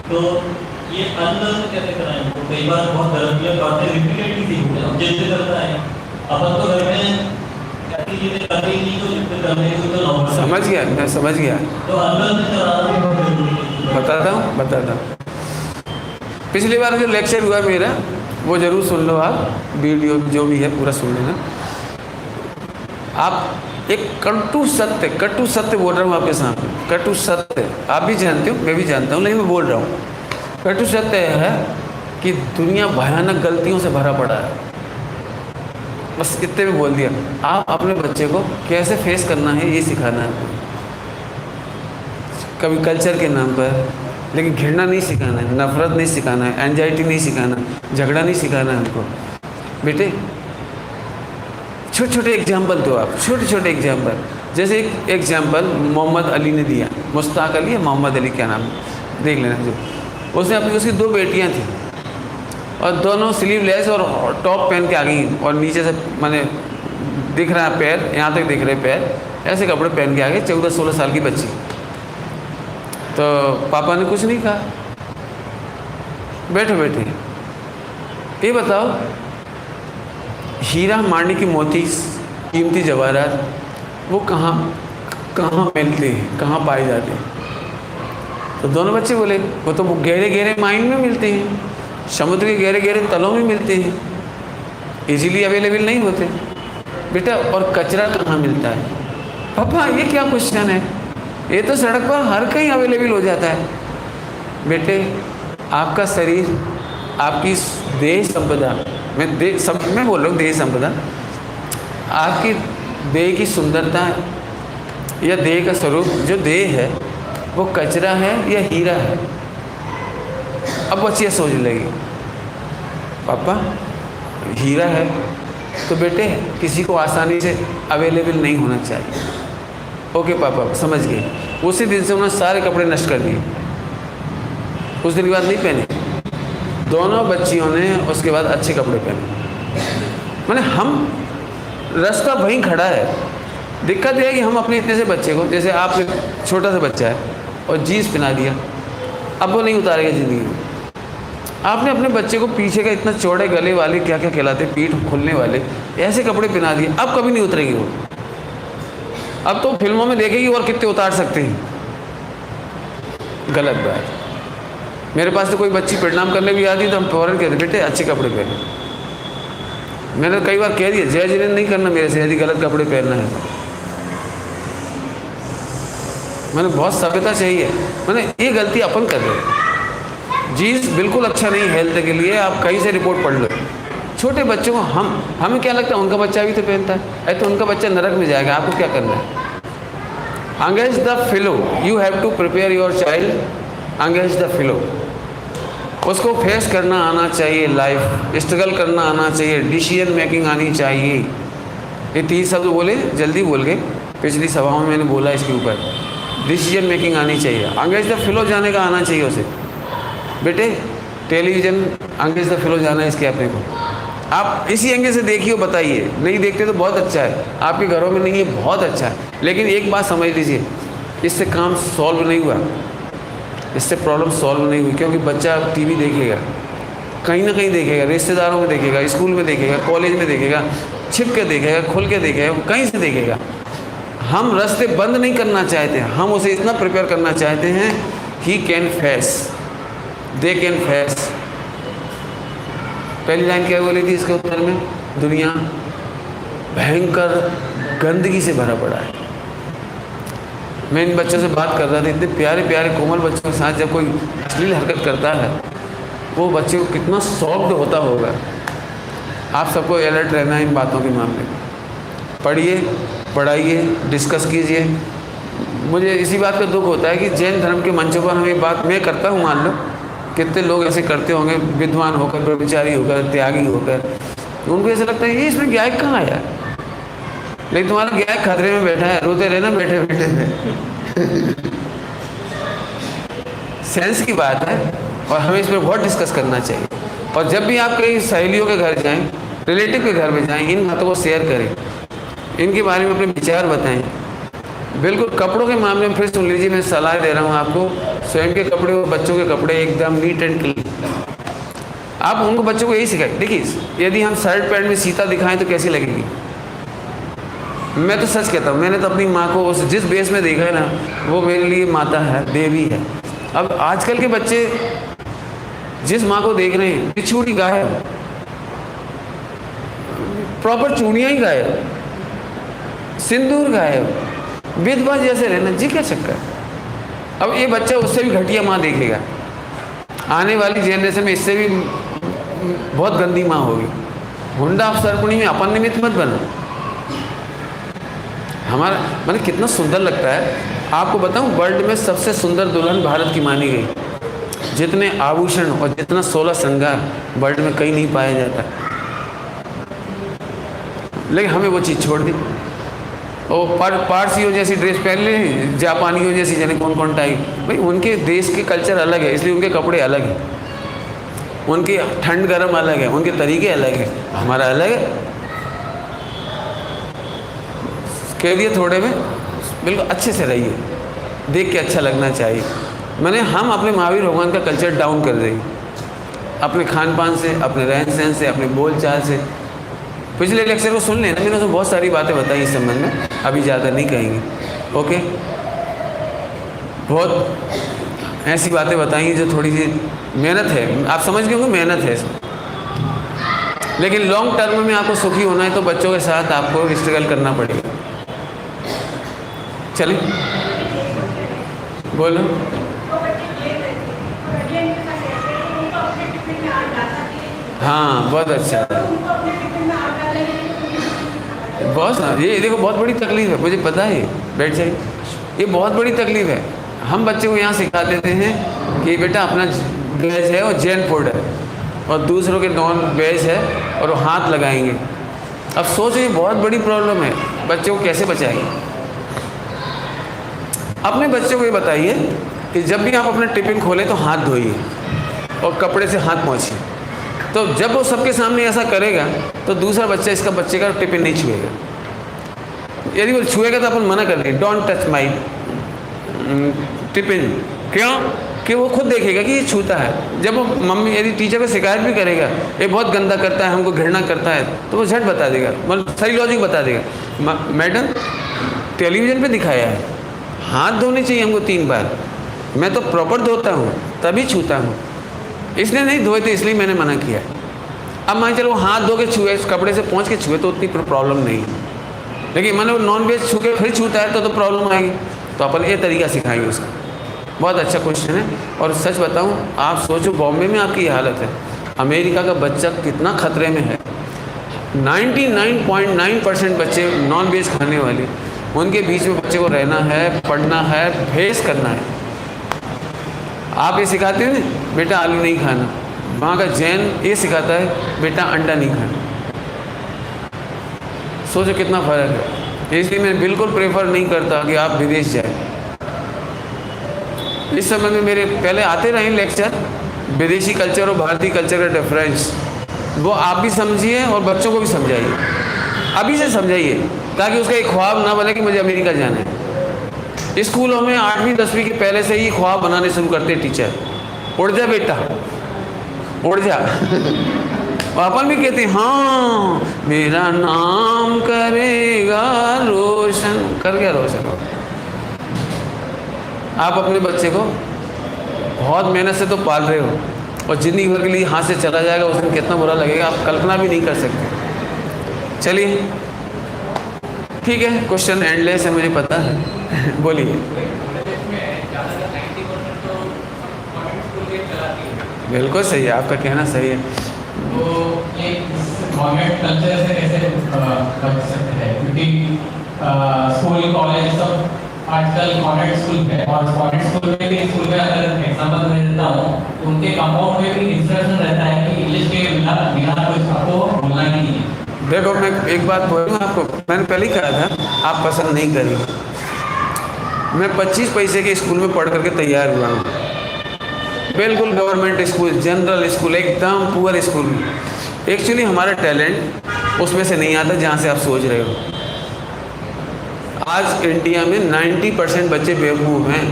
तो ये अनलर्न कैसे कराएं उनको? कई बार बहुत गलतियाँ करते रिपीटेडली सीखते हैं, जिससे करता है अपन तो घर में ऐसी चीजें करते ही नहीं, तो जिससे करने को तो नॉर्मल। समझ गया, मैं समझ गया। तो अनलर्न कराना भी बहुत जरूरी है। बताता हूँ। पिछली बार जो लेक्चर हुआ मेरा वो ज़रूर सुन लो आप, वीडियो जो भी है पूरा सुन लेना। आप एक कटु सत्य बोल रहा हूँ आपके सामने। कटु सत्य आप भी जानते हो, मैं भी जानता हूँ, लेकिन मैं बोल रहा हूँ। कटु सत्य है कि दुनिया भयानक गलतियों से भरा पड़ा है। बस इतने भी बोल दिया। आप अपने बच्चे को कैसे फेस करना है ये सिखाना है। कभी कल्चर के नाम पर, लेकिन घृणा नहीं सिखाना है, नफरत नहीं सिखाना है, एंजाइटी नहीं सिखाना, झगड़ा नहीं सिखाना है हमको। बेटे छोटे छोटे एग्जाम्पल दो आप, छोटे छोटे एग्जाम्पल। जैसे एक एग्जाम्पल मोहम्मद अली ने दिया, मुश्ताक अली या मोहम्मद अली क्या नाम देख लेना। जो उसने अपनी उसकी 2 बेटियां थी और दोनों स्लीवलेस और टॉप पहन के आ गई और नीचे से मैंने दिख रहा है पैर, यहाँ तक दिख रहे पैर, ऐसे कपड़े पहन के आ गए। 14-16 साल की बच्ची। तो पापा ने कुछ नहीं कहा, बैठो बेटे ये बताओ हीरा मारने की मोती कीमती जवाहरात वो कहाँ मिलते हैं, कहाँ पाए जाते हैं? तो दोनों बच्चे बोले वो तो गहरे गहरे माइन में मिलते हैं, समुद्र के गहरे गहरे तलों में मिलते हैं, इजीली अवेलेबल नहीं होते। बेटा और कचरा कहाँ मिलता है? पापा ये क्या क्वेश्चन है, ये तो सड़क पर हर कहीं अवेलेबल हो जाता है। बेटे आपका शरीर, आपकी देह संपदा, मैं बोल रहा हूँ देह संपदा, आपकी देह की सुंदरता या देह का स्वरूप जो देह है वो कचरा है या हीरा है? अब बच्चियाँ सोच लेगी पापा हीरा है तो बेटे किसी को आसानी से अवेलेबल नहीं होना चाहिए। ओके पापा समझ गए। उसी दिन से उन्होंने सारे कपड़े नष्ट कर दिए, उस दिन के बाद नहीं पहने। दोनों बच्चियों ने उसके बाद अच्छे कपड़े पहने। मैंने हम रास्ता वहीं खड़ा है। दिक्कत यह है कि हम अपने इतने से बच्चे को, जैसे आप छोटा सा बच्चा है और जीन्स पहना दिया, अब वो नहीं उतारेगा ज़िंदगी में। आपने अपने बच्चे को पीछे का इतना चौड़े गले वाले क्या क्या कहलाते, पीठ खुलने वाले ऐसे कपड़े पहना दिए, अब कभी नहीं उतरेंगे वो। अब तो फिल्मों में देखेगी और कितने उतार सकते हैं। गलत बात। मेरे पास तो कोई बच्ची परिणाम करने भी आती तो हम फौरन कहते बेटे अच्छे कपड़े पहने। मैंने कई बार कह दिया जय जिनेंद्र नहीं करना मेरे से यदि गलत कपड़े पहनना है। मैंने बहुत सभ्यता चाहिए। मैंने ये गलती अपन कर रहे हैं। जीन्स बिल्कुल अच्छा नहीं हेल्थ के लिए, आप कहीं से रिपोर्ट पढ़ लो। छोटे बच्चों को हमें क्या लगता है उनका बच्चा भी तो पहनता है, अरे तो उनका बच्चा नरक में जाएगा, आपको क्या करना है? Engage the fellow, you have to prepare your child, engage the fellow. उसको फेस करना आना चाहिए, लाइफ स्ट्रगल करना आना चाहिए, डिसीजन मेकिंग आनी चाहिए। ये 3 शब्द बोले, जल्दी बोल गए, पिछली सभाओं में मैंने बोला इसके ऊपर। डिसीजन मेकिंग आनी चाहिए, अंगेज द फिलो जाने का आना चाहिए उसे। बेटे टेलीविज़न अंगेज द फिलो जाना है इसके अपने को। आप इसी एंगल से देखिए, बताइए। नहीं देखते तो बहुत अच्छा है, आपके घरों में नहीं है बहुत अच्छा है, लेकिन एक बात समझ लीजिए, इससे काम सॉल्व नहीं हुआ, इससे प्रॉब्लम सॉल्व नहीं हुई। क्योंकि बच्चा टीवी देखेगा, कहीं ना कहीं देखेगा, रिश्तेदारों में देखेगा, स्कूल में देखेगा, कॉलेज में देखेगा, छिप के देखेगा, खुल के देखेगा, कहीं से देखेगा। हम रास्ते बंद नहीं करना चाहते, हम उसे इतना प्रिपेयर करना चाहते हैं he can face, they can face. पहली लाइन क्या बोली थी इसके उत्तर में? दुनिया भयंकर गंदगी से भरा पड़ा है। मैं इन बच्चों से बात कर रहा था, इतने प्यारे प्यारे कोमल बच्चों के साथ जब कोई अश्लील हरकत करता है वो बच्चे को कितना शॉक्ड होता होगा। आप सबको अलर्ट रहना है इन बातों के मामले में। पढ़िए, पढ़ाइए, डिस्कस कीजिए। मुझे इसी बात का दुख होता है कि जैन धर्म के मंचों पर हम ये बात मैं करता हूँ, मान लो कितने लोग ऐसे करते होंगे, विद्वान होकर, ब्रह्मचारी होकर, त्यागी होकर, उनको ऐसा लगता है ये इसमें गायक कहाँ आया, लेकिन तुम्हारा गायक खतरे में बैठा है, रोते रहना बैठे बैठे में। सेंस की बात है और हमें इस पर बहुत डिस्कस करना चाहिए। और जब भी आप कहीं सहेलियों के घर जाएं, रिलेटिव के घर में जाएं, इन बातों को शेयर करें, इनके बारे में अपने विचार बताएं। बिल्कुल कपड़ों के मामले में फिर सुन लीजिए, मैं सलाह दे रहा हूँ आपको, स्वयं के कपड़े और बच्चों के कपड़े एकदम नीट एंड क्लीन। आप उनको बच्चों को यही सिखाएं। देखिए यदि हम शर्ट पैंट में सीता दिखाएं तो कैसी लगेगी? मैं तो सच कहता हूँ, मैंने तो अपनी माँ को उस जिस बेस में देखा है ना, वो मेरे लिए माता है, देवी है। अब आजकल के बच्चे जिस माँ को देख रहे हैं, बिछुड़ी गायब, प्रॉपर चूड़ियाँ ही गायब, सिंदूर गायब, विधवा जैसे रहना जी, क्या चक्कर? अब ये बच्चा उससे भी घटिया माँ देखेगा। आने वाली जनरेशन में इससे भी बहुत गंदी माँ होगी। हुंडा अफसरपुणी में अपन निमित्त मत बनो। हमारा मैंने कितना सुंदर लगता है। आपको बताऊं, वर्ल्ड में सबसे सुंदर दुल्हन भारत की मानी गई। जितने आभूषण और जितना 16 श्रृंगार वर्ल्ड में कहीं नहीं पाया जाता, लेकिन हमें वो चीज़ छोड़ दी। और पारसियों जैसी ड्रेस पहन ली, जापानियों जैसी, जाने कौन कौन टाइप। भाई उनके देश के कल्चर अलग है, इसलिए उनके कपड़े अलग हैं, उनकी ठंड गर्म अलग है, उनके तरीके अलग है, हमारा अलग है। कह दिए थोड़े में बिल्कुल अच्छे से रहिए, देख के अच्छा लगना चाहिए। मैंने हम अपने महावीर भगवान का कल्चर डाउन कर देंगे, अपने खान पान से, अपने रहन सहन से, अपने बोल चाल से। पिछले लेक्चर को सुन लेना, मैंने उसमें बहुत सारी बातें बताई इस संबंध में, अभी ज़्यादा नहीं कहेंगे। ओके, बहुत ऐसी बातें बताएंगी जो थोड़ी सी मेहनत है, आप समझ गए होंगे मेहनत है इसमें, लेकिन लॉन्ग टर्म में आपको सुखी होना है तो बच्चों के साथ आपको स्ट्रगल करना पड़ेगा। चलिए बोलो। हाँ बहुत अच्छा है, बहुत ये देखो बहुत बड़ी तकलीफ है, मुझे पता है, बैठ जाइए। ये बहुत बड़ी तकलीफ है। हम बच्चे को यहाँ सिखा देते हैं कि बेटा अपना वेज है और जैन फूड है, और दूसरों के नॉन वेज है और वो हाथ लगाएंगे। अब सोचो ये बहुत बड़ी प्रॉब्लम है, बच्चों को कैसे बचाएंगे? अपने बच्चों को ये बताइए कि जब भी आप अपना टिफिन खोलें तो हाथ धोइए और कपड़े से हाथ पोंछिए। तो जब वो सबके सामने ऐसा करेगा तो दूसरा बच्चा इसका बच्चे का टिफिन नहीं छुएगा। यदि वो छुएगा तो अपन मना कर देंगे, डोंट टच माई टिफिन। क्यों? कि वो खुद देखेगा कि ये छूता है। जब वो मम्मी यदि टीचर को शिकायत भी करेगा, ये बहुत गंदा करता है, हमको घृणा करता है, तो वो झट बता देगा, मतलब सही लॉजिक बता देगा, मैडम टेलीविज़न पे दिखाया है, हाथ धोने चाहिए हमको 3 बार, मैं तो प्रॉपर धोता हूँ तभी छूता हूँ, इसलिए नहीं धोए थे इसलिए मैंने मना किया। अब मान चलो हाथ धो के छुए, कपड़े से पहुँच के छुए तो उतनी प्रॉब्लम नहीं है, लेकिन मैंने वो नॉन वेज छू के फिर छूता है तो प्रॉब्लम आएगी। तो अपन ये तरीका सिखाएंगे उसका। बहुत अच्छा क्वेश्चन है। और सच बताऊँ, आप सोचो बॉम्बे में आपकी ये हालत है, अमेरिका का बच्चा कितना खतरे में है। 99.9% बच्चे नॉन वेज खाने वाले, उनके बीच में बच्चे को रहना है, पढ़ना है, फेस करना है। आप ये सिखाते हो ना बेटा आलू नहीं खाना, वहाँ का जैन ये सिखाता है बेटा अंडा नहीं खाना। सोचो कितना फ़र्क है। इसलिए मैं बिल्कुल प्रेफर नहीं करता कि आप विदेश जाए। इस समय में मेरे पहले आते रहे लेक्चर, विदेशी कल्चर और भारतीय कल्चर का डिफरेंस, वो आप भी समझिए और बच्चों को भी समझाइए, अभी से समझाइए, ताकि उसका एक ख्वाब ना बने कि मुझे अमेरिका जाना है। स्कूलों में 8वीं 10वीं के पहले से ही ख्वाब बनाने शुरू करते हैं टीचर, उड़ जा बेटा उड़ जा। और अपन भी कहते हैं हाँ मेरा नाम करेगा रोशन, कर गया रोशन। आप अपने बच्चे को बहुत मेहनत से तो पाल रहे हो, और ज़िंदगी भर के लिए हाथ से चला जाएगा, उस दिन कितना बुरा लगेगा आप कल्पना भी नहीं कर सकते। चलिए ठीक है, क्वेश्चन एंडलेस है मुझे पता है। बोलिए। बिल्कुल सही है, आपका कहना सही है। तो ये गवर्नमेंट कल्चर से कैसे बच सकते हैं, क्योंकि स्कूल कॉलेज सब आजकल गवर्नमेंट स्कूल है, और गवर्नमेंट स्कूल में भी, स्कूल में अगर एग्जाम्पल मैं देता हूँ तो उनके कंपाउंड में भी इंस्ट्रक्शन रहता है कि इंग्लिश के बिना कुछ आपको बोलना ही नहीं है। देखो मैं एक बात बोलूँ आपको, मैंने पहले ही कहा था आप पसंद नहीं करेंगे। मैं 25 पैसे के स्कूल में पढ़ करके तैयार हुआ हूँ, बिल्कुल गवर्नमेंट स्कूल, जनरल स्कूल, एकदम पुअर स्कूल में। एक्चुअली हमारा टैलेंट उसमें से नहीं आता जहाँ से आप सोच रहे हो। आज इंडिया में 90% बच्चे बेवकूफ़ हैं,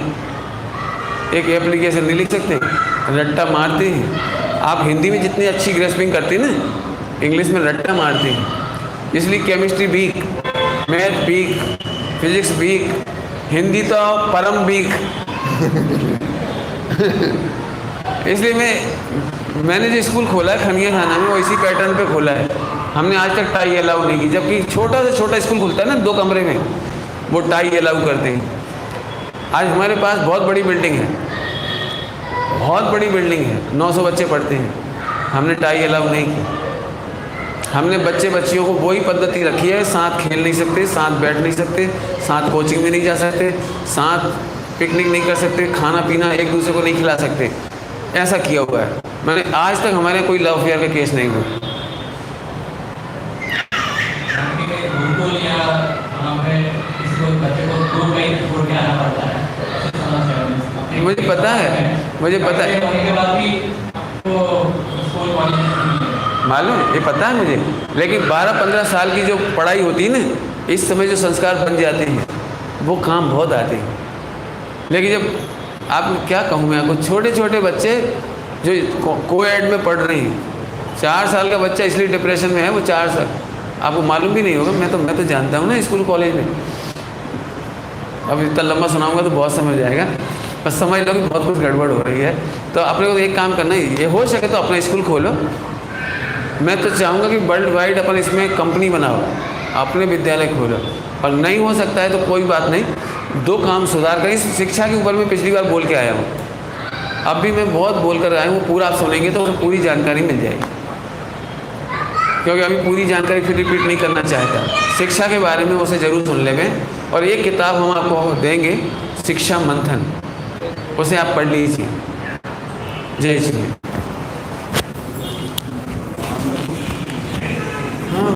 एक एप्लीकेशन नहीं लिख सकते, रट्टा मारते हैं। आप हिंदी में जितनी अच्छी ग्रेस्पिंग करते हैं ना, इंग्लिश में रट्टा मारते हैं। इसलिए chemistry weak, math weak, physics weak, Hindi तो परम वीक। इसलिए मैंने जो स्कूल खोला है खनिया थाना में, वो इसी पैटर्न पे खोला है। हमने आज तक टाई अलाउ नहीं की, जबकि छोटा से छोटा स्कूल खुलता है ना 2 कमरे में, वो टाई अलाउ करते हैं। आज हमारे पास बहुत बड़ी बिल्डिंग है, बहुत बड़ी बिल्डिंग है, 900 बच्चे पढ़ते हैं, हमने टाई अलाउ नहीं की। हमने बच्चियों को वही पद्धति रखी है, साथ खेल नहीं सकते, साथ बैठ नहीं सकते, साथ कोचिंग में नहीं जा सकते, साथ पिकनिक नहीं कर सकते, खाना पीना एक दूसरे को नहीं खिला सकते, ऐसा किया हुआ है। मैंने आज तक हमारे कोई लव अफेयर का केस नहीं हुआ। बिल्कुल, या हमें किसी को बच्चे को दूर कहीं छोड़ के आना पड़ता है, मुझे पता है, मुझे पता है, होने के बाद भी वो स्कूल कॉलेज मालूम है, ये पता है मुझे। लेकिन 12-15 साल की जो पढ़ाई होती है ना, इस समय जो संस्कार बन जाते हैं वो काम बहुत आते हैं। लेकिन जब आप क्या कहूँ मैं आपको, छोटे छोटे बच्चे जो कोएड में पढ़ रहे हैं, 4 साल का बच्चा इसलिए डिप्रेशन में है, वो 4 साल, आपको मालूम भी नहीं होगा। मैं तो जानता हूँ ना स्कूल कॉलेज में। अब इतना लंबा सुनाऊंगा तो बहुत समझ जाएगा, बस समझ लो कि बहुत कुछ गड़बड़ हो रही है। तो अपने को एक काम करना है, ये हो सके तो अपना स्कूल खोलो। मैं तो चाहूँगा कि वर्ल्ड वाइड अपन इसमें कंपनी बनाओ, अपने विद्यालय खोलो। और नहीं हो सकता है तो कोई बात नहीं, 2 काम सुधार कर। इस शिक्षा के ऊपर मैं पिछली बार बोल के आया हूँ, अब भी मैं बहुत बोल कर आया हूँ, पूरा आप सुनेंगे तो पूरी जानकारी मिल जाएगी, क्योंकि अभी पूरी जानकारी फिर रिपीट नहीं करना चाहता। शिक्षा के बारे में उसे ज़रूर सुन लेंगे, और एक किताब हम आपको देंगे, शिक्षा मंथन, उसे आप पढ़ लीजिए। जय श्री।